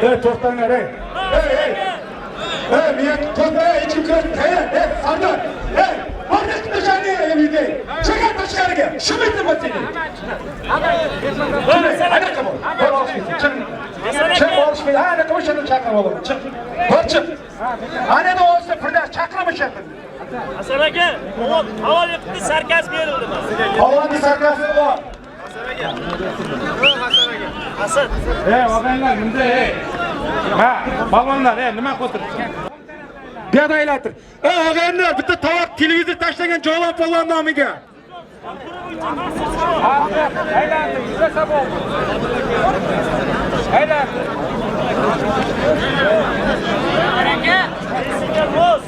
Ey, to'xtanglar, ey. Men to'xtay, ichim kirib qayda? Sardor. Qanday qilishani evide? Chiqar tashqariga. Shu bitim seni. Anaqa bor. Chiq olishmaydi. Anaqa o'shani chaqirib olaman. Chiq. Chiq. Ana da olsa birda chaqirmashyapti. Hasan aka, havoli qildi, sarkaz berildi. Havoli sarkasi bor. Hasan. og'aylar, bunday ey. Ha, balonlar, nima qo'tiribsan? Buyoqda aylantir. Ey og'aylar, bitta tovoq televizor tashlagan Jovon polvon nomiga. Aylantir, izlasa bo'ldi. Aylantir. Aka, sizga roz.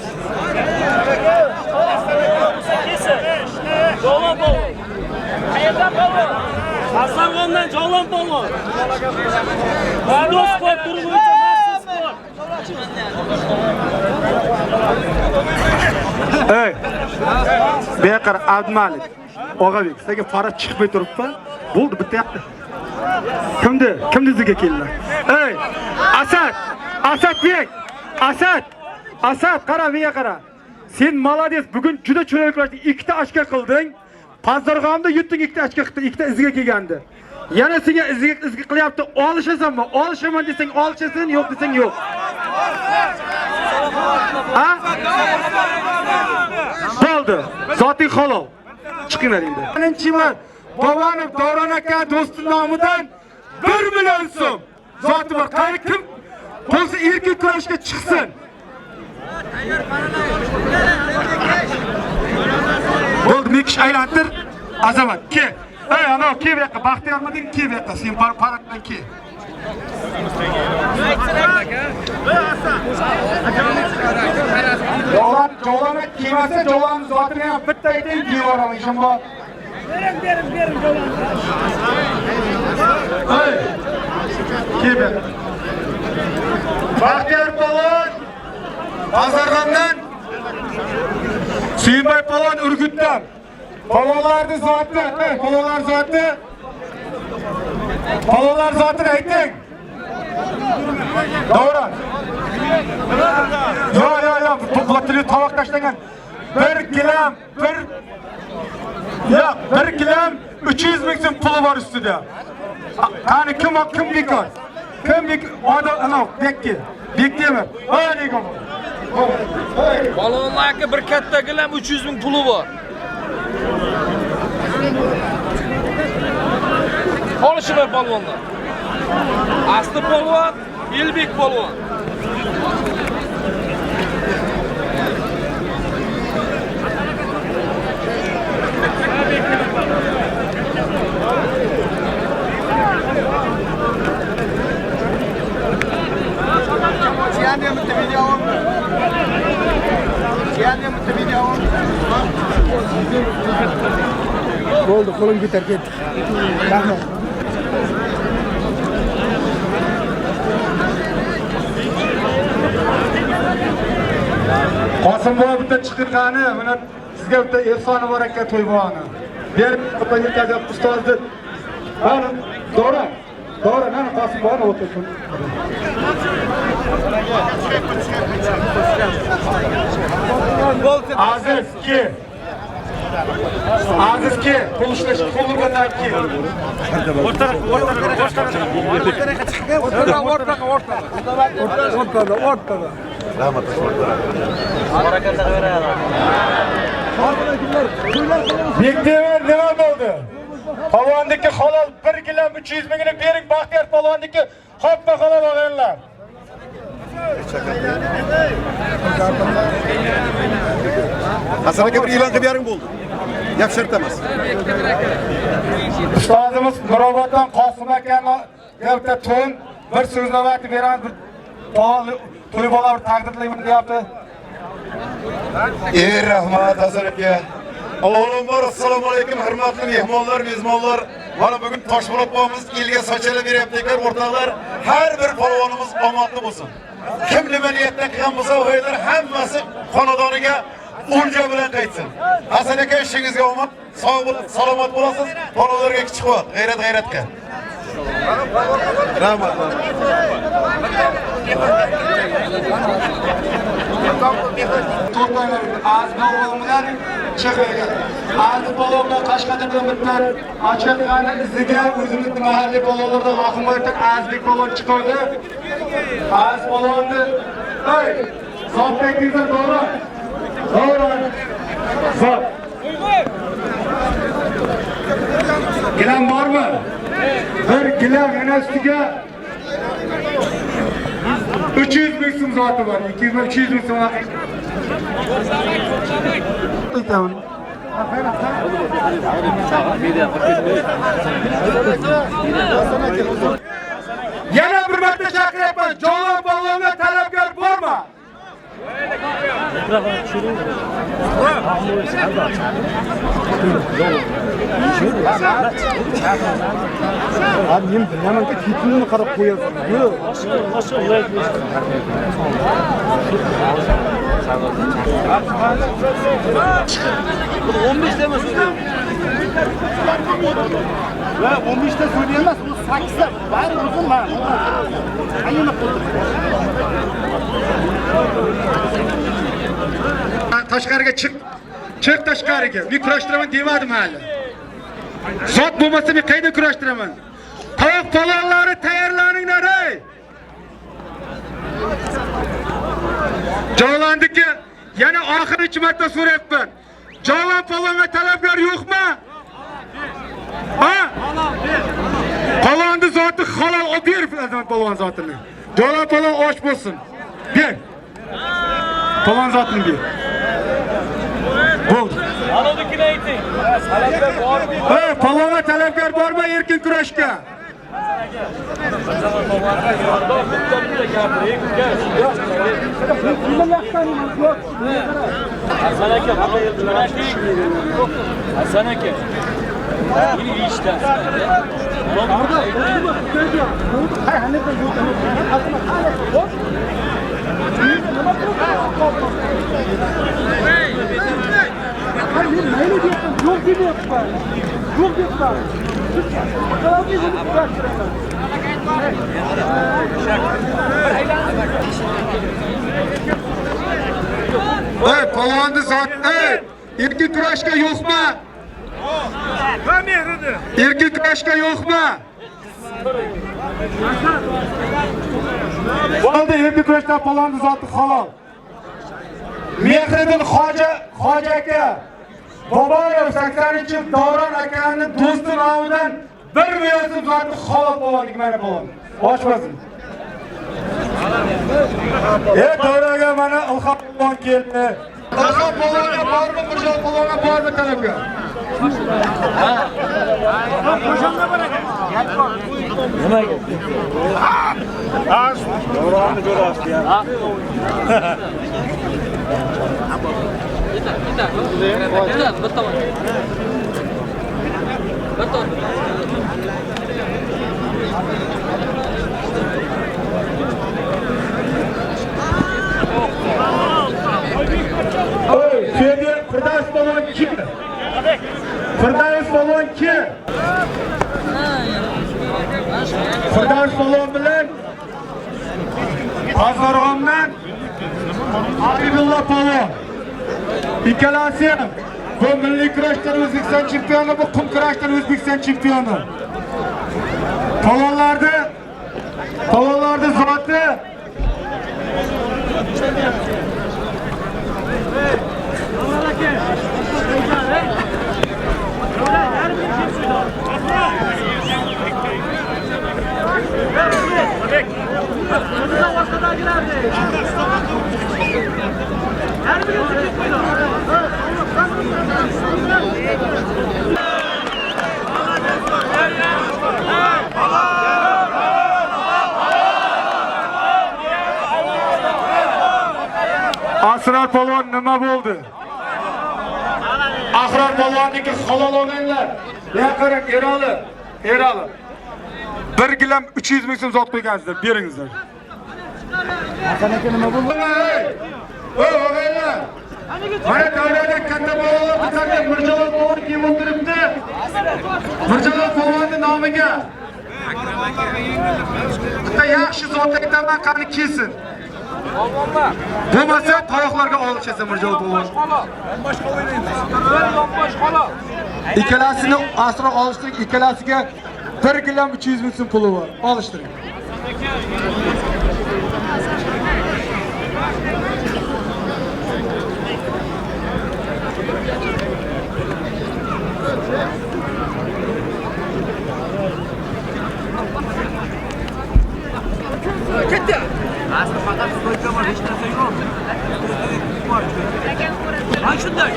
Jovon polvon. Qayerdan polvon? Pazarg'omdan Jovon polvon. Do'st sport turi bo'yicha Ey, Bekar Abdumalik, Og'abek, sizga farad chiqmay turibdi. Bo'ldi, bitta yoqda. Kimdi sizga keldilar? Ey, Asad, qara, menga qara. Sen malades, bugun juda chiroyli ikkita ochko qilding. Pazarg'omda yutding, ikkita ochko qilding, ikkita izga kelgandi. Yana senga izga qilyapti, olishasanmi? Olishaman desang olishasan, yo'q desang yo'q. Ha? Bo'ldi. Zoting halol. Chiqinglar endi. Birinchiman, Bobonov Davron aka do'sti nomidan 1 million so'm. Zoti bor. Qani kim bo'lsa erkin kurashga chiqsin. Bo'ldi, mekish aylantir. Azamat, ke. Ey, ana, ke bu yoqqa, Baxtiyormiding? Ke bu yoqqa, sen paraddan ke. Jovon kiymasa, Jovon zotini ham bitta ayting, kiyib oraman, ishim bor. Bering Jovon. 2-1. Baxtiyor Polvon Azarg'omdan, Suyunbay Polvon Urgutdan. Polvonlarning zoti, polvonlar zoti. Polvonlar zotini ayting. To'g'ri. Yo'q, to'platili tovoq tashlangan. 1 kilam, 1 kilam 300 ming so'm puli bor ustida. Qani kim bekor? Kim bekor? Ana, bekdimi? Alaykum. Balonlarga bir katta gilam 300 ming puli bor. Olishib balonlar. Asli polvon, Elbek polvon. Bo'ldi, qo'lim ketar ketdi. Rahmat. Qosim bobo bitta chiqdi qani, mana sizga bitta ehsoni bor ekan to'yvoni. Berib qo'yib yetkazib ustozni. Mana Dora, mana Qosim bobo o'tirsin. Azizki, qo'lishlash qo'lurgandan keyin. O'rtada. Bektemir nima bo'ldi? Polvonniki halol 1 kilam 300 mingni bering, Baxtiyor polvonniki hoppa halol olganlar. Hasan aka bir e'lon qilib bering bo'ldi. Gap shart emas. Ustozimiz Nuroboddan Qosim akani gapda to'n bir so'zlab beramiz, bir to'y bola bir taqdirlayman deyapti. Rahmat Hasan aka. Avvalambor assalomu alaykum hurmatli mehmonlar, mezmonlar. Mana bugun Toshpo'lat bobomiz elga sochilib beryapti ekan, o'rtoqlar. Har bir polvonimiz omadli bo'lsin. Kim nima niyatda qilgan bo'lsa, o'g'aylar hammasi xonadoniga o'lja bilan qaytsin. Hasan aka ishingizga omad, sog' salomat bo'lasiz. Polvonlarga kuch quvvat, g'ayratga. Rahmat. To'playlar azmi o'g'limlar chiqmaydi. Azmi polvonlar Qashqadaryodan bitlar. Ochqani iziga o'zimiz mahalliy polvonlardan Oxunboyevdan Azbek polvon chiqadi. Az polvonni, ey, zotdagingizlar to'g'ri. Zot. Gilam bormi? Bir gilam yana ustiga 300 ming so'm zoti bor. 200 ming so'm. Aytaman. Yana bir marta chaqiryapman. Javob polvonga talabgor bormi? Abi men bilaman-ku, ketimni qarab qo'yasiz. Yo'q. 15 demesin. Va 15 ta so'rayman emas, bu 8 ta. Bari uzun men. Ayni qildim. Tashqariga chiq tashqariga. Men kurashtiraman demadim hali. Zot bo'lmasa men qayda kurashtiraman? Tovoq polvonlari tayyorlaninglar ey. Jo'landiki, yana oxirgi marta so'rayapman. Javob polvonga talabgor yo'qmi? Ha? Polvonni zoti halol olib ber, azamat polvon zotini. Javob polvon osh bo'lsin. Ber. Polvon zotini ber. Bo'ldi. Anodikini ayting. Talabgor bormi? Ey, polvonga talabgor bormi erkin kurashga? Hasan aka, Hasan aka. Hey, polvonni zot, hey! Erkin kurashga yo'qmi? Erkin kurashga yo'qmi? Bo'ldi, erkin kurashda polvonni zoti halol. Mehriddin Hoji aka Boboyev 80-yil Davron akaning do'sti nomidan 1 million so'm zotni halol polvonlik mana polvon. Ochmasin. Davron aka mana Ilhom polvon keldi. Ilhom polvonga bormi, Mirjol polvonga bormi talabga? Qo'shonda bor ekan. Nimaga? Davronni ko'ryapti ya. Firdavs polvon kim? Firdavs polvon kim? Firdavs polvon bilan Qozog'istondan Habibullo polvon. İkkalasi ham bu milliy kurashdan O'zbekiston chempioni, bu qum kurashdan O'zbekiston chempioni. Polvonlarning zoti Asrar polvon nima bo'ldi? Ahrar polvonniki halol olganlar. Ya qarang, Erali. 1 gilam 300 ming so'm zot qo'ygansizlar, beringizlar. Hasan aka nima bo'ldi? Voy o'g'aylar. Mana davlatda katta bolalar bitarga Mirjol polvon kim o'tiribdi? Mirjol polvonning nomiga. Bitta yaxshi zot aytaman, qani kelsin. Bo'lmasa tayoqlarga olishasiz Mirjol polvon. Boshqa o'ynaymiz. Boshqa. İkkalasini asro olishtiring, ikkalasiga 1 gilam 300 ming so'm puli bor. Olishtiring. Ketdi. Asli faqat qo'yga bor, hech narsa yo'q. Mana shunday.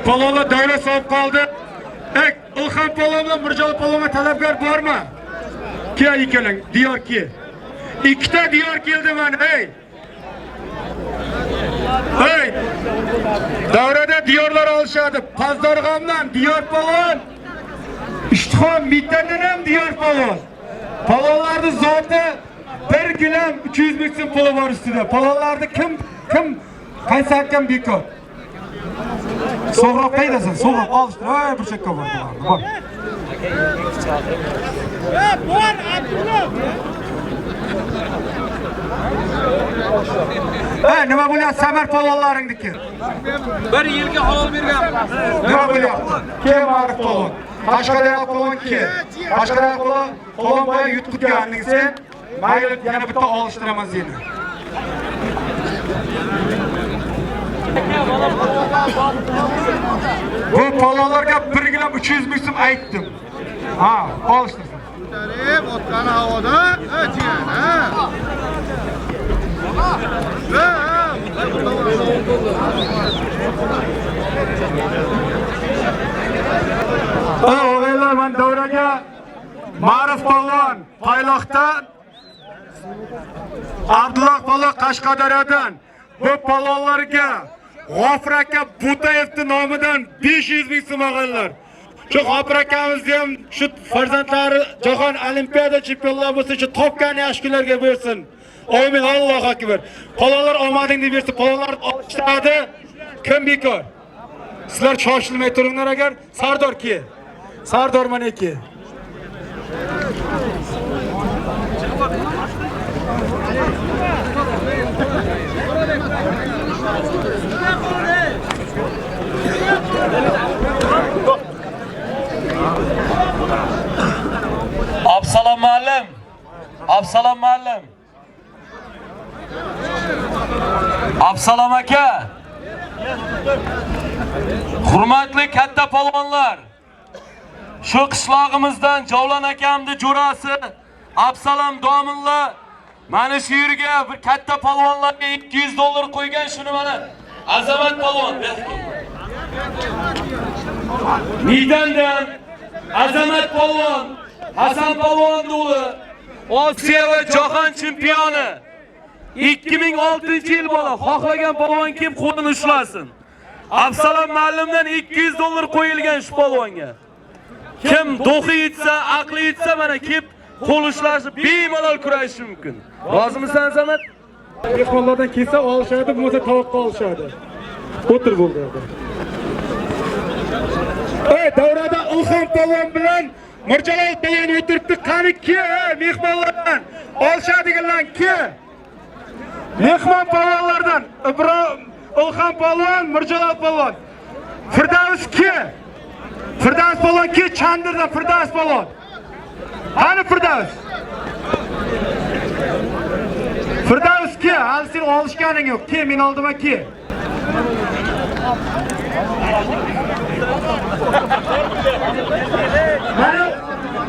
Polvonlar davra solib qoldi. Ilhom polvon bilan Mirjol polvonga talabgor bormi? Kel ikkalang, diyor ke. Ikkita diyor keldi mana, Hey! Davrada diyorlar olishadi. Pazdorg'omdan diyor polvon. Ishtixon Mittandan ham diyor polvon. Polvonlarning zoti 1 gilam 300 ming so'm puli bor ustida. Polvonlarni kim qaysi hakam bekor? So'roq qaydasan? So'roq olishdi. Bir chekka bor. Bor. Bor, Abdullo. Nima bo'lyapti Samar polvonlaringniki? 1 yilga halol bergan. Nima bo'lyapti? Kim Arif polvon? Qashqadaryo polvon kim? Qashqadaryo polvon boya yutqizganing sen. Mayli yana bitta olishtiraman seni. Bu polvonlarga 1 gilam 300 ming so'm aytdim. Ha, olishtirsin. Ko'tarib o'tgan havoda, jiyan, O'g'aylar man davraga Ma'ruf polvon Toyloqdan, Abdulloh polvon Qashqadaryodan bu polvonlarga G'ofur aka Butayevning nomidan 500 ming so'm olganlar. Shu G'ofur akamizni ham shu farzandlari jahon olimpiada chempionlari bo'lsa, shu topgan yaxshi kunlarga bersin. Amin, Allohu akbar. Polvonlar omadingni bersin, polvonlar olishadi. Kim bekor? Sizlar shoshilmay turinglar agar Sardor ki. Sardor mana ki. Absalom muallim. Absalom muallim. Absalom aka. Hurmatli katta polvonlar. Shu qishlog'imizdan Javlon akamning jo'rasi Absalom Dominla mana shu yerga bir katta polvonlarga 200 dollar qo'ygan, shuni mana Azamat polvon. Meydandan Azamat polvon, Hasan polvon o'g'li, Osiyo va jahon chempioni. 2006-yil bola, xohlagan polvon kim qo'lini ushlasin. Absalom muallimdan 200 dollar qo'yilgan shu polvonga. Kim do'qi yetsa, aqli yetsa mana kelib qo'l ushlashib bemalol kurashish mumkin. Rozimisan Azamat? Mehmonlardan kelsa olishadi, bo'lmasa tovoqqa olishadi. O'tir bo'ldi. Davrada Ilhom polvon bilan Mirjalol polvon o'tiribdi. Qani ki, mehmonlardan olishadiganlar ki. Mehmon polvonlardan Ibrohim Ilhom polvon, Mirjalol polvon. Firdavs ki. Firdavs polvon ki, Chandirdan Firdavs polvon. Qani Firdavs? Firdavs ki, hali sen olishganing yo'q. Ki, men oldima ki. Mana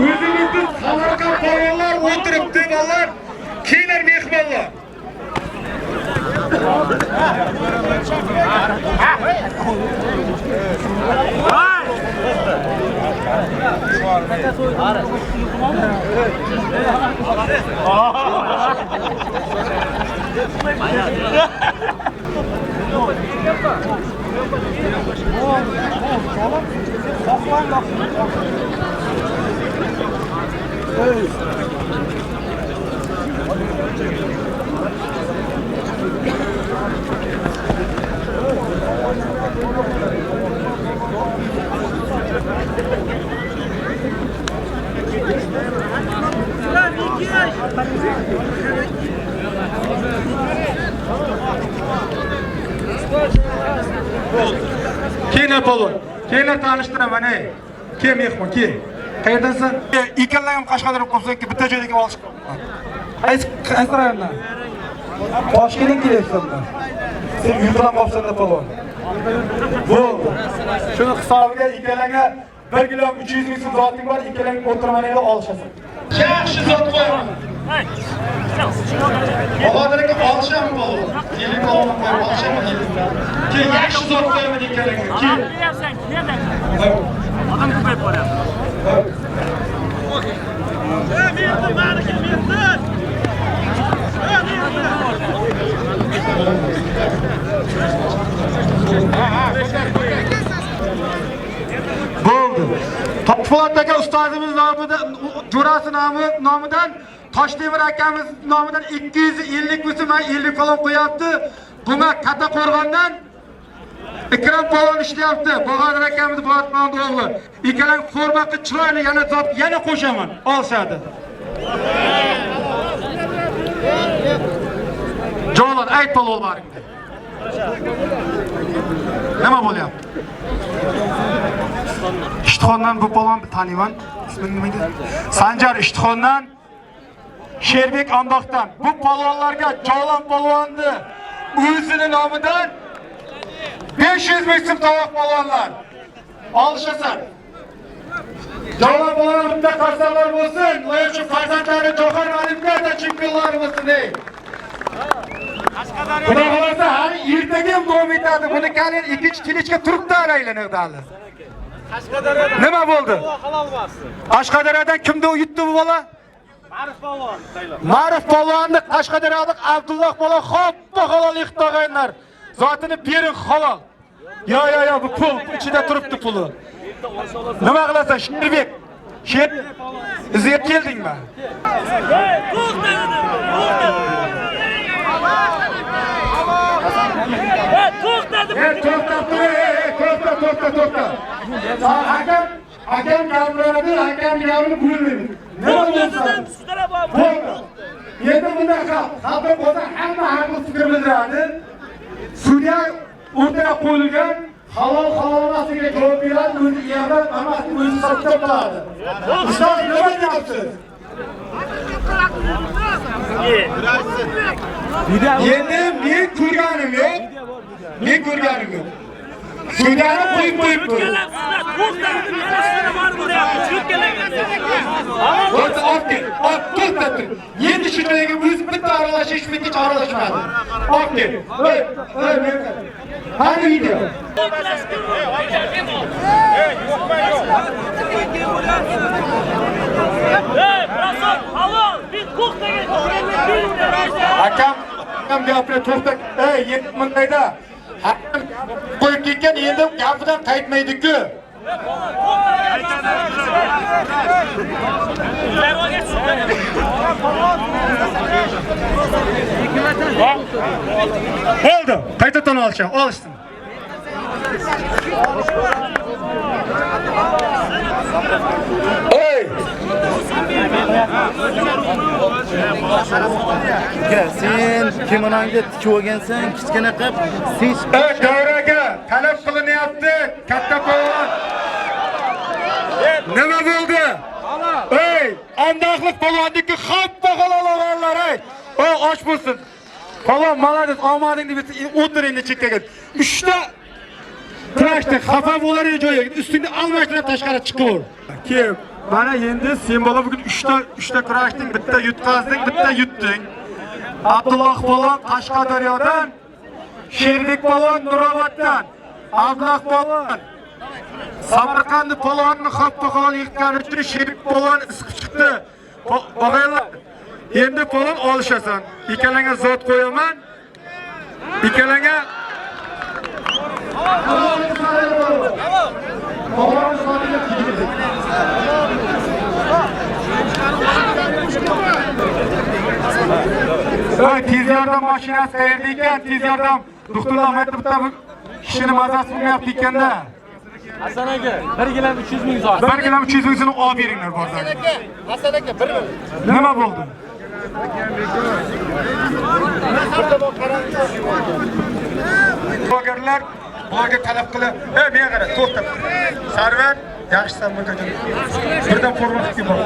o'zimizning Samarqand polvonlar o'tiribdi, bolalar. Keyinlar mehmonlar. Keyin polvon. Keyin tanishtiraman ey. Kim mehmon, kim? Qayerdansan? Ikkallar ham Qashqadaryo qolsa-ki, bitta joyga olish. Qaysi rayondan? Toshkentdan kelyapsan. Sen uydan qolsan-da polvon. Bu shuni hisobiga ikkalanga 1 kilo 300 ming so'm zoting bor, ikkalang o'tirmaningda olishasan. Yaxshi zot qo'yaman. Hozirga olisham polvon. Keling polvon qo'yib olisham. Keyin yaxshi zot qo'yaman ikkalanga. Keyin. Odam ko'payib boryapti. Bo'ldi. Toshpo'latdagi ustozimiz nomidan, jo'rasi nomidan, Toshtemir akamiz nomidan 250 ming so'm 50 polvon qo'yapti. Bunga Kattaqo'rg'ondan Ikrom polvon ishlayapti. Bahodir akamiz Boyatmon o'g'li. Ikkalang forma qilib chiroyli yana qo'shaman. Olishadi. Jo'lan ayt polvonlaringga. Nima bo'lyapti? Ishtixondan bu polvon taniyman. Isming nima edi? Sanjar Ishtixondan, Sherbek Andoqdan. Bu polvonlarga Jo'lan polvonni o'zining nomidan 500 ming so'm tovoq polvonlar. Olishasan. Jo'lan polvon bitta farzandlar bo'lsin, loyiha farzandlari jahon olimpiada chempionlari bo'lsin ey. Xudo xolasa hali ertaga ham davom etadi. Buni kalin ikkinchi kelishga turibdi aylanadi hali. Nima bo'ldi? Qashqadaryodan kimdi yutdi bu bola? Ma'ruf polvonni Qashqadaryoda Abdulloh bola xoppa halol iqtog'aylar. Zotini bering halol. Yo, bu pul ichida turibdi puli. Nima qilasan, Sherbek? Izga keldingmi? To'xta. Hakam gapiradi, hakam gapini bo'lmaydi. Nima bo'lsin? Endi bunaqa xalq bo'lsa hamma haqli fikr bildiradi. Sudya o'rtaga qo'yilgan halol emasligiga javob beradi, o'zi yerdan hammasi o'zi hisobga qiladi. Ustoz nima deyapsiz? Endi men ko'rganim yo'q. Sudyani qo'yib qo'yibdi. To'xtatdi. Endi shu joyga o'zi bitta aralashish, bitta aralashmadi. Okey. Hadi video. Hakam gapni to'xtat. Endi bundayda hakam qo'yib ketgan, endi gapidan qaytmaydi-ku. Oldu. Qaytadan olishsin. Sen kimonoga tikib olgansan, kichkina qilib, sech davraga talab qilinyapti, katta polvon. Nima bo'ldi? Andoqlik polvonniki xoppa halol o'g'illar, och bo'lsin. Polvon, malades, omadingni bitib o'tir endi chekkaga. 3 ta trashda xafa bo'lar joyiga, ustingda almashtirib tashqari chiqaver. Kim? Mana endi sen bola bugun 3 ta kurashding, bitta yutqazding, bitta yutding. Abdulloh polvon Qashqadaryodan, Sherbek polvon Nuroboddan, Abdulloh polvon Samarqand polvonni xoppa halol yiqqani uchun Sherbek polvon isqib chiqdi. Og'aylar, endi polvon olishasan. Ikkalanga zot qo'yaman. Ikkalanga tez yordam mashinasi qayerda ekan? Tez yordam doktorlar maktabida kishini mazasi bo'lmayapti ekanda. Hasan aka, 1 gilam 300 ming zot. 1 gilam 300 mingni olib beringlar bozorga. Hasan aka, 1 nima bo'ldi? Blogerlar bloger talab qilib, menga qara, to'xtab. Sarvar, yaxshisan bu ko'chada. Birdan forma qilib bor.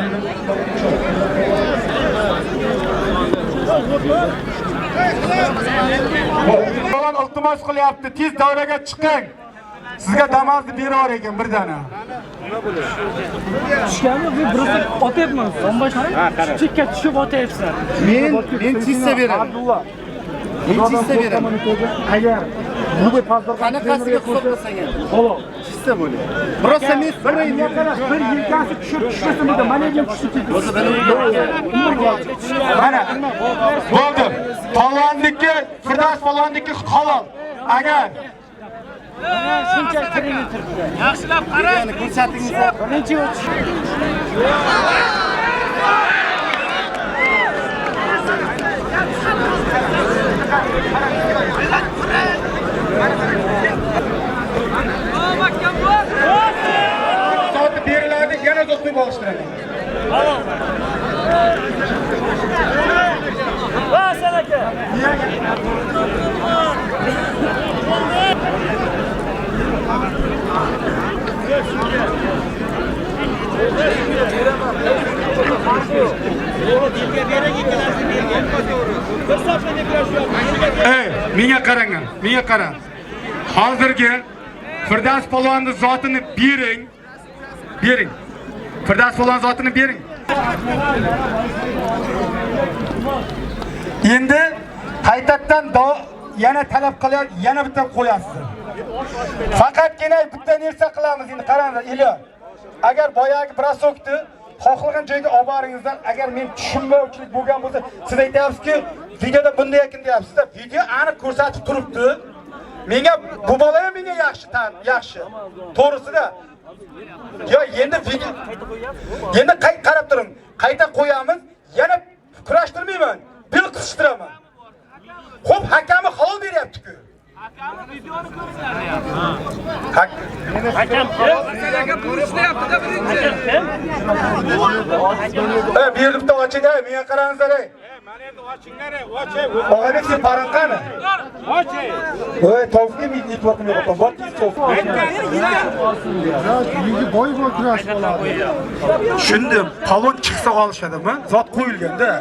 Polvon iltimos qilyapti, tez davraga chiqing. Sizga damozni berar ekan birdana. Tushganmi? Bu birisi otyapman. Chekka tushib otyapsan. Men tizsa beraman. Abdulloh. Men tizsa beraman. Agar bu pazar qanaqasiga hisoblasang ham. Xo'p. Tizsa bo'ling. Birosa men bir yelkasi tushmasin dedi. Mana ham tushib ketdi. Mana bo'ldi. Polvonniki, Firdaus polvonniki halol. Agar shuncha kirini turibdi. Yaxshilab qarang. ko'rsatingizlar. Birinchi o'tish. Soat beriladi, yana to'xtab olishtiradi. Hasan aka. Menga qaranglar, menga qara. Hozirgi Firdaus polvonni zotini bering. Firdaus polvon zotini bering. Endi qaytadan yana talab qilyapti, yana bitta qo'yasiz. Faqatgina bitta narsa qilamiz endi qaranglar, Ilon. Agar boyagi brasokni xohlagan joyga olib boringizlar, agar men tushunmovchilik bo'lgan bo'lsa, siz aytayapsizki, videoda bunday ekan deyapsiz-da. Video aniq ko'rsatib turibdi. Menga bu bola ham menga yaxshi. To'g'risida. Yo, endi video endi qarab turing. Qayta qo'yamiz, yana kurashtirmayman. Bil qishtiraman. Xo'p, hakamni halol beryapti-ku. Hakamni videoni ko'ringlar ham. Hakam ko'rishyapti-da birinchi. bu yerda oching, menga qarangizlar. Mana endi ochinglar, oching. Og'aylik sen paranqani? Oching. Voy, tovga men networkni yo'qotaman. Bor tez Shunda palon chiqsa olishadimi? Zot qo'yilganda.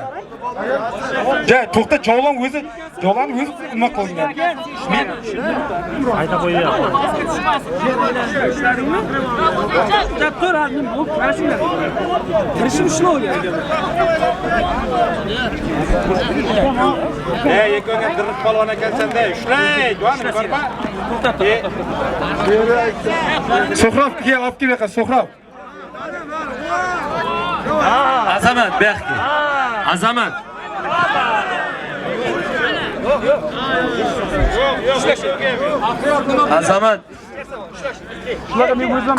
Ja, to'xta, Jovlon o'zi nima qilgan? Men Ayta qo'yayapman. Tur admin bu mashina. Kirishim shuni o'ylayapman. Yekonga dirib polvon ekansan-da, ushlay, jo'ani ko'rma. So'xrovga olib kelgan, So'xrov. Azamat, bu yoqqa. Azamat. Azamat.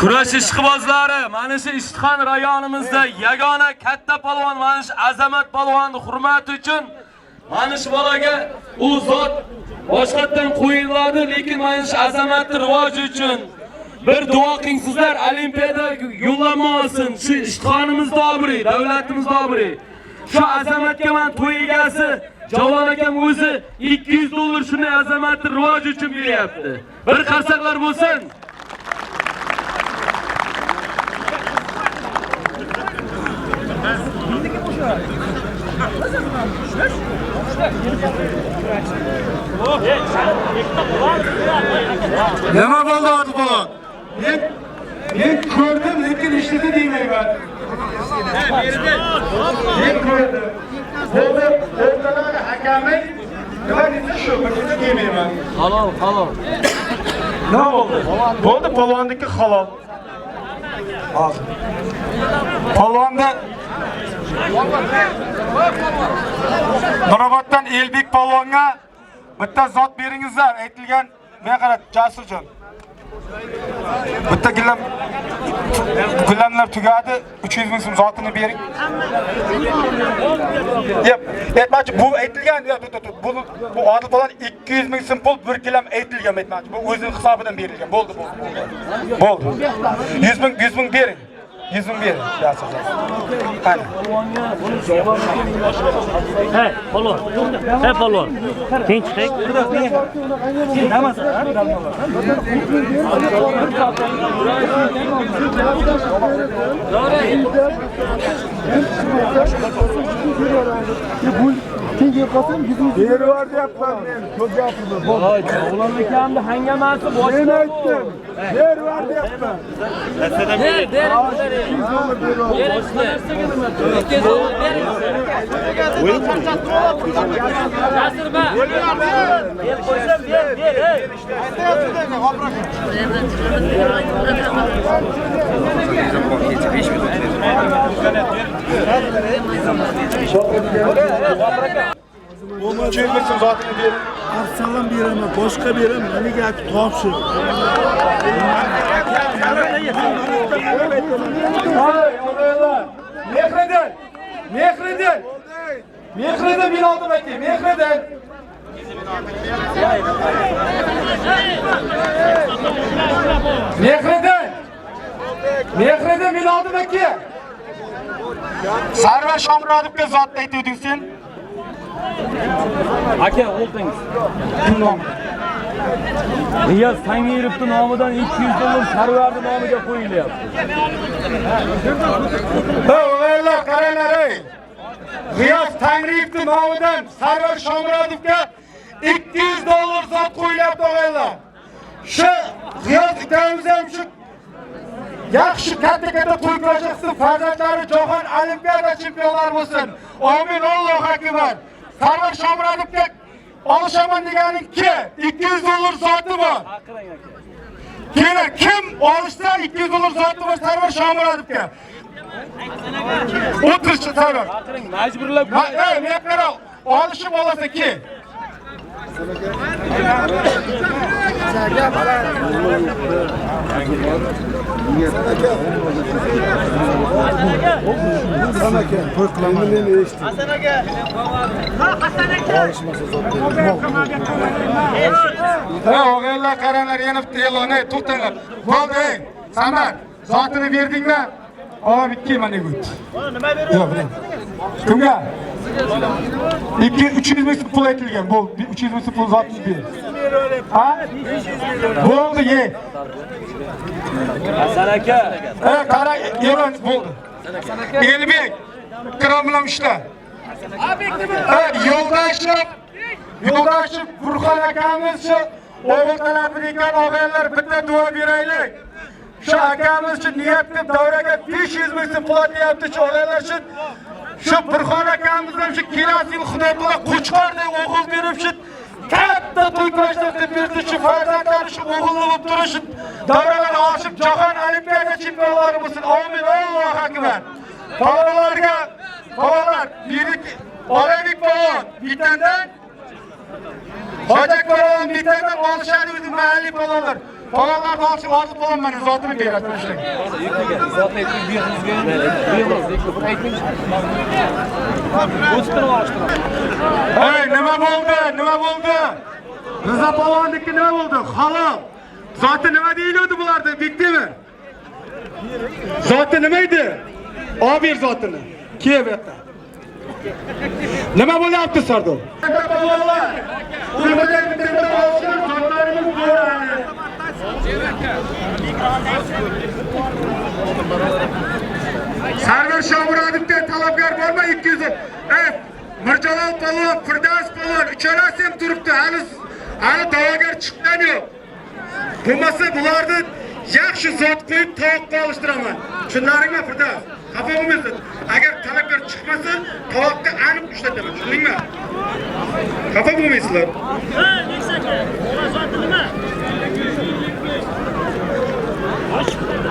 Kurash ishqibozlari, mana shu Ishtixon rayonimizda yagona katta polvon, mana shu Azamat polvonni hurmati uchun mana shu bolaga u zot boshqatdan qo'yiladi, lekin mana shu Azamatning rivoji uchun bir duo qingsizlar, olimpiada yo'llanma olsin. Shu Ishtixonimizda obri, davlatimizda obri. Shu Azamatga men to'y egasi Javon akam o'zi $200 shuni Azamatning rivoji uchun beryapti. Bir qarsaqlar bo'lsin. Nima bo'ldi hozir bo'ladi? Men ko'rdim, lekin ishladi deymayman. Men ko'rdim. O'rtalar hakami nima desa shu, birga deymayman. Halol. Nima bo'ldi? Bo'ldi, polvonniki halol. Hozir. Polvonda Nuroboddan Elbek polvonga bitta zot beringizlar, aytilgan. Men qarab, Jasurjon. Bitta gillamlar tugadi, 300 ming so'm zotini bering. Aytmoqchi, bu aytilgan, bu Odil polvon 200 ming so'm pul 1 kilom aytilgan aytmoqchi. Bu o'zining hisobidan berilgan. Bo'ldi. 100 ming bering. 100 ming bering. Qani. Hey, polvon. Hey, polvon. Tinch chiqing. Beri var deyapman men, ko'p gapirdim. Ulan akamni hangamasi boshqa. Men aytdim. Beri var deyapman. Çözmesin zaten diyelim. Arsalan beraman, boshqa beraman, meniga topshir. Mehredin bin aldım eki, Mehredin. Mehredin bin aldım eki. Sarva Shomurodovga zot aytding sen. Aka, o'qingiz. Riyaz Tangiyevning nomidan $200 Sarvarni nomiga qo'yilyapti. O'g'illar, qaranglar ey. Riyaz Tangiyevning nomidan Sarvar Shomurodovga $200 zot qo'yilyapti o'g'illar. Shu Riyaz ikamiz ham shu yaxshi katta to'y ko'rishsin, farzandlari jahon olimpiada chempionlari bo'lsin. Amin, Allohu akbar. Sarvar Shomurodovga Alışaman deganing ki 200 dolar zotı var. Keyin kim olishsa 200 dolar zotı var Sarvar Shomurodovga. O'tirishchi Sarvar. Majburlab. Men qara olishib olasa ki. O'g'illar qaranglar yana bitta yolg'on to'xtanglar. Bo'ldi. Samar, zotini berdingmi? Olib ikki mana gut. Nima beradi? Yo'q, kimga? 300 ming pul aytilgan. Bu 300 ming pul zotni ber. Ha? Bo'ldi, ye. Hasan aka. Qara, yolg'on bo'ldi. Elbek, kirom bilan ishla. Yo'ldoshib Burxon akamiz shu o'g'il tarafidan ekan og'aylar bitta duo beraylik. Shu akamiz shu niyat qilib davraga 500 ming pul otyapti shu og'aylar uchun. Shu Burxon akamiz ham shu kelasi yil Xudo bilan qo'chqorday o'g'il berib shu katta to'y ko'rsatib berdi shu farzandlar shu o'g'ilni bo'lib turishi davralar oshib jahon olimpiada chempionlari bo'lsin. Amin. Allohu akbar. Bolalar, yirik Olaylik polvon bitandan Hojak polvon bitandan olishadi o'zi mahalliy polvonlar. Polvonlarni olishib orzu polvon mana zotini beradi ishlang. Zotni aytib berishingizga ayting. O'zini olishtiramiz. Hey, nima bo'ldi? Rizo polvonniki nima bo'ldi? Halol. Zoti nima deyiladi bularda? Bekdemi? Zoti nima edi? Obir zotini. Kev yoqqa. Nima bo'lyapti Sardor? Polvonlar, ulardan bitta olishgan zotlarimiz bo'ladi. Sarvar Shomurodovga talabgor bormi 200? Mirjalol polvon, Firdavs polvon, uchalasi ham turibdi. Hali da'vogar chiqqani yo'q. Bo'lmasa bularni yaxshi zot qo'yib tovoqqa olishtiraman. Tushunlaringmi Firdavs? Xafa bo'lmaysiz. Agar talabgor chiqmasa, tovoqqa aniq ushlataman. Tushundingmi? Xafa bo'lmaysizlar.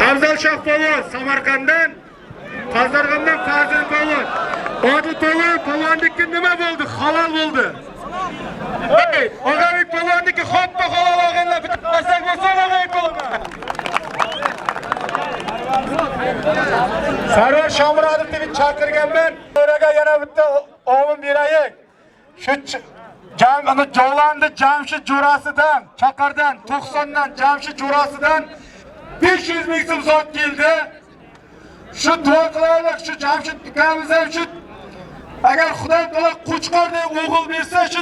Afzal Shoh polvon Samarqanddan, Qozog'istondan Fazil polvon. Odil polvonniki nima bo'ldi? Halol bo'ldi. Hey, Og'abek polvonniki xoppa halol olganlar bitta qasak bo'lsa Og'abek polvon. Sarvar Shomurodovni men chaqirganman. O'raga yana bitta omin beraylik. Shu Jovlandi Jamshid jo'rasidan, Chaqardan, 90dan Jamshid jo'rasidan 500 ming so'm zot keldi. Shu duo qilaylik, shu Jamshid ukamiz ham shu agar Xudo taolo qo'chqorday o'g'il bersa, shu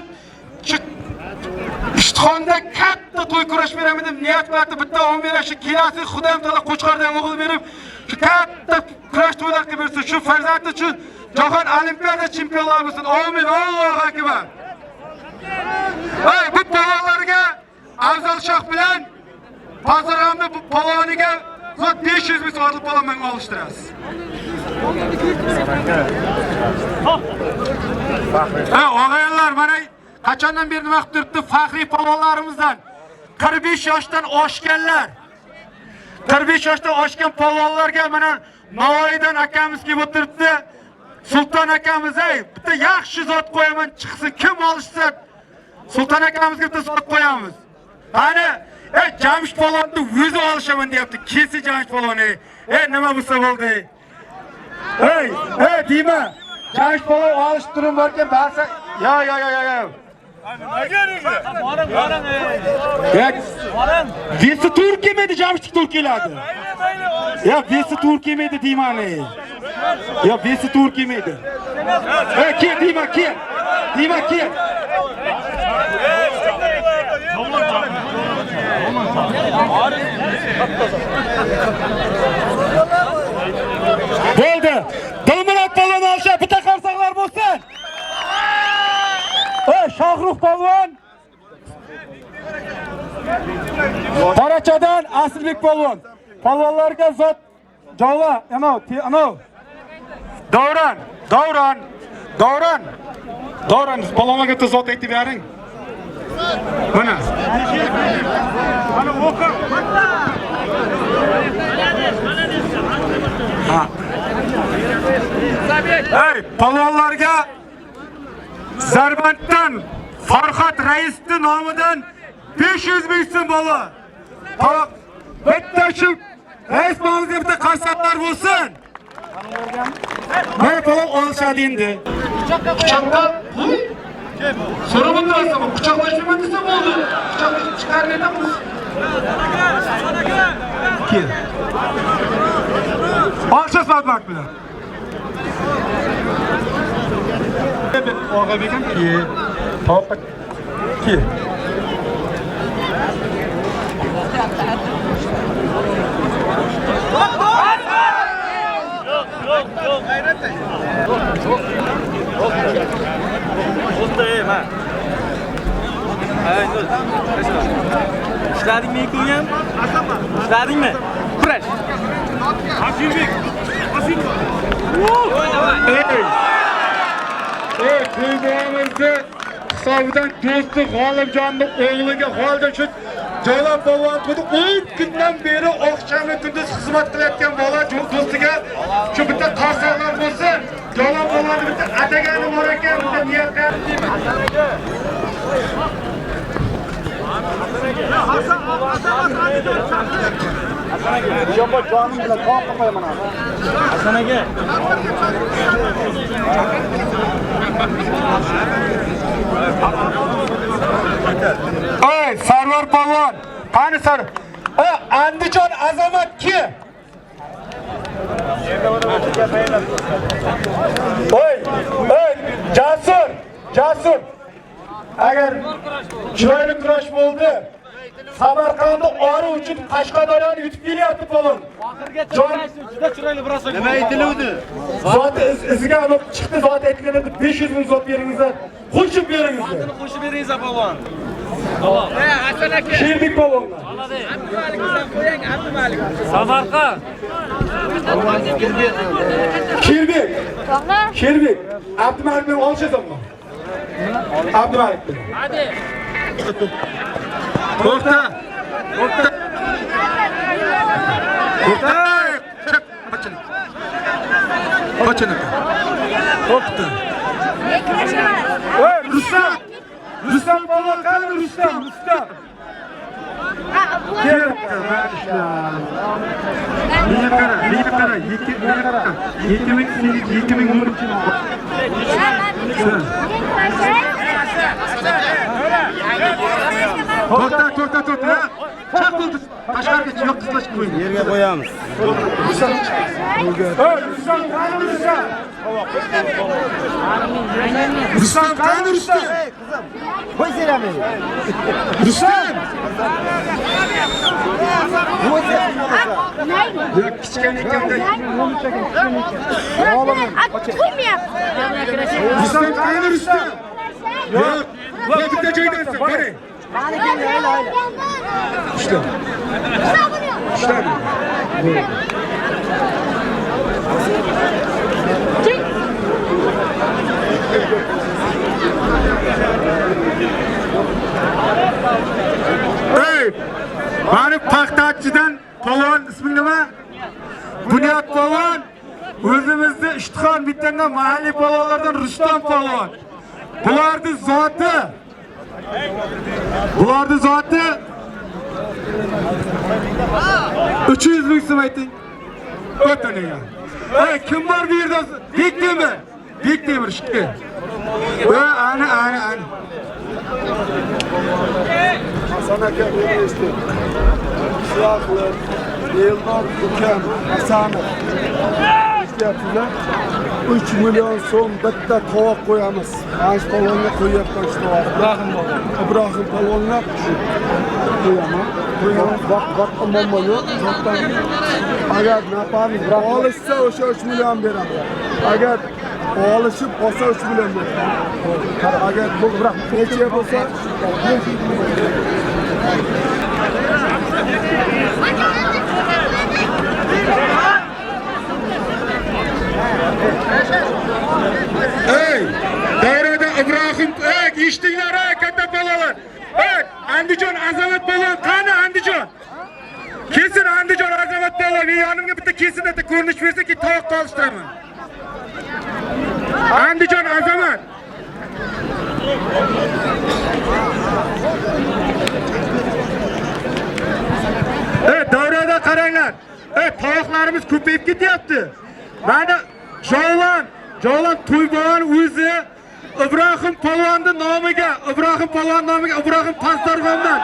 Ishtixonda katta to'y ko'rash beraman deb niyat qildi. Bitta omin bera shu kelasi Xudo taolo qo'chqorday o'g'il berib, shu katta kurash to'ylar qilib bersa, shu farzandi uchun jahon olimpiada chempionlari bo'lsin. Amin. Allohu akbar. Hey, bu polvonlarga Afzal Shoh bilan Pazarg'amda bu polvoniga 500 ming so'm polvon olishtirasiz. Og'aylar, mana qachondan beri nima qilib turibdi? Faxriy polvonlarimizdan 45 yoshdan oshganlar. 45 yoshdan oshgan polvonlarga mana Navoiydan akamiz kelib o'tiribdi. Sulton akamiz, bitta yaxshi zot qo'yaman chiqsin, kim olishsa Sulton akamizga bitta zot qo'yamiz. Qani, Jamshid polvonni o'zi olishaman deyapti. Kelsi Jamshid polvon, nima bo'lsa bo'ldi. Deyma. Jamshid polvon olishib turib borgan barsa. Yo. Vesi Turkiya mıydı Jamshid Turkiyaladi? Ya Vesi Turkiya mıydı deymani? Ya Vesi Turkiya mıydı? Ki deyma ki. Bo'ldi. Dilmurod polvon olsa bitta qarsaqlar bo'lsin. Shohruh polvon. Tarachadan Asilbek polvon. Polvonlarga zot Jova, anov. Davron. Polvonlarga zot aytib bering. Mana. Mana o'qib. Ha. Hey, palvonlarga Zarbanddan Farhod Raisning nomidan 500 ming so'm bola. To'q. Bitta shu rais bo'lsa bitta qarsaklar bo'lsin. Mana palvon olishadi endi. Kuchaqlab qo'y. So'ramadingizmi? Kuchaqlashmayman desa bo'ldi. Kuchaqlashib chiqarib aytamiz. Kel. Olsa satmak bilan. Og'a bekam ki. To'q. Ki. İşledin mi İlkingem? İşledin mi? Kuraş. Klubimizde hisobidan do'sti G'olibjonning o'g'liga Xolda shu Jalol polvon qildi. 10 kundan beri oqshomli kunduz xizmat qilayotgan bola do'stiga shu bitta qarsaklar bo'lsin. Jalol polvonni bitta atagani bor ekan, bitta niyat Jombo jonim bilan qo'yib qo'yaman. Hasan aka. Ey Sarvar polvon, qani sar? Andijon azamat ki. Oy, Jasur. Agar chiroyli kurash bo'ldi, Samarqandni ori uchun Qashqadaryoni yutib kelyapti polvon. Juda chiroyli biroz. Nima aytiluvdi? Zoti iziga olib chiqdi, zoti aytganida 500 ming zot beringizlar. Qo'shib beringizlar. Qo'shib beringizlar polvon. Hasan aka. Sherbek polvonlar. Qo'ying Abdumalik. Samarqand. Sherbek. Abdumalik bilan olishasizmi? Abdumalik bilan. Hadi. To'xta. Qochini. To'xta. Ey, Rustam polvon qani Rustam. Niye kara, 2000 umur için. To'xta. Çak oldu. Taşlar geç, yok kızlaş koyun. Yerga qo'yamiz. Rustam qani Rustam? Qo'y selamini. Rustam! Yok kichkina ekan-da. Rustam qani Rustam? Yo'q, bitta joydasan, qarang. İşte. Hey! Bari paxtachidan polvon isming nima? Bunyod polvon. O'zimizda Ishtixon bittandan mahalliy polvonlardan Rustam polvon. Bularning zoti 300 ming so'm ayting. O'tiniga. Hey, kim bor bu yerda? Bektemir shikki. Ana. Hasan aka bo'lishdi. Shuaqlar, Eldor ukam, Hasanov. İştiyatlar 3 milyon so'm bitta tovoq qo'yamiz. Mana polvonga qo'yapman shu tovoqni. Ibrohim polvonga shu qo'yaman. Vaqt muammo yo'q. Agar napamiz olishsa o'sha 3 million beraman. Agar olishib olsa 3 million beraman. Agar bu biroq necha bo'lsa Ey, dairada Ibrohim, eshitdinglar, katta bolalar. Andijon azamat polvon qani Andijon? Kesin Andijon azamat polvon. Men yonimga bitta kesin bitta ko'rinish bersa ki tovoqqa olishtiraman. Andijon azamat. Davrada qaranglar. Tovoqlarimiz ko'payib ketyapti. Mana Jovlon To'ybo'g'on o'zi Ibrohim polvonning nomiga, Ibrohim Pastorg'omdan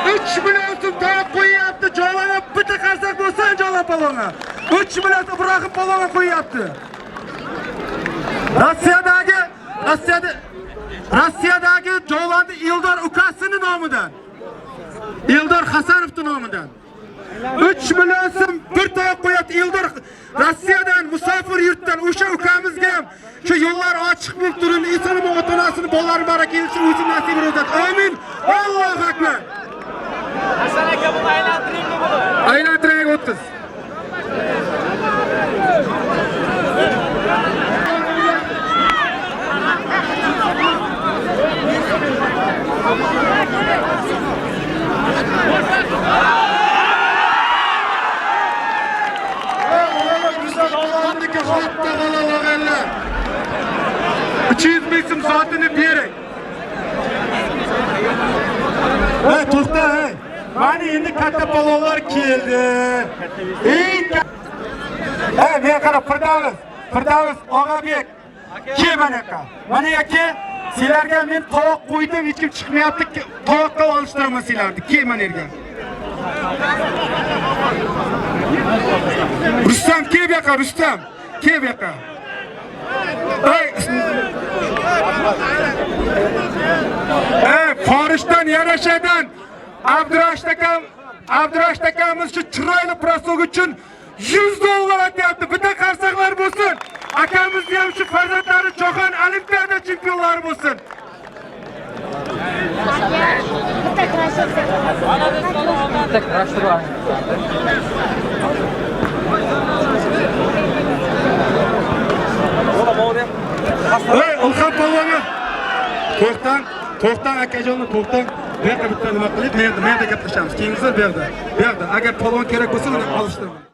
3 million so'm tovoq qo'yyapti. Jovlonga bitta qarsak bo'lsin Jovlon polvonga. 3 million Ibrohim polvonga qo'yyapti. Rossiyadagi Jovlonni Ildor ukasining nomidan. Ildor Hasanovning nomidan 3 million so'm bir tovoq qo'yapti. Ildor Rossiyadan musofir yurtdan o'sha ukamizga ham shu yo'llar ochiq bo'lib turib, insoning ota-onasini bolalari baraka kelsin, o'zi nasib etsin. Amin. Allohu akbar. Hasan aka buni aylantiringmi buni? Aylantiring o'tqiz. Hatta g'alabalar 300 ming so'm soatini bering. To'xta, mana endi katta polvonlar keldi. Men qarab Firdavs Og'abek. Mana aka. Mana aka, sizlarga men tovoq qo'ydim, hech kim chiqmayapti. Tovoqqa olishtiraman sizlarni. Mana yerga. Rustam kel yoqqa, Rustam. Kel yoqqa. Farishdan yarashadan Abdurash akamiz shu chiroyli proslog uchun $100 aytyapti. Bitta qarsaqlar bo'lsin. Akamizni ham shu farzandlari Jahon Olimpiada chempionlari bo'lsin. Ilhom polvonga to'xtang akajon, to'xtang. Bu yerda bitta nima qilaylik, men yerda gaplashamiz. Keyingiz bu yerda. Agar polvon kerak bo'lsa, uni olishtirman.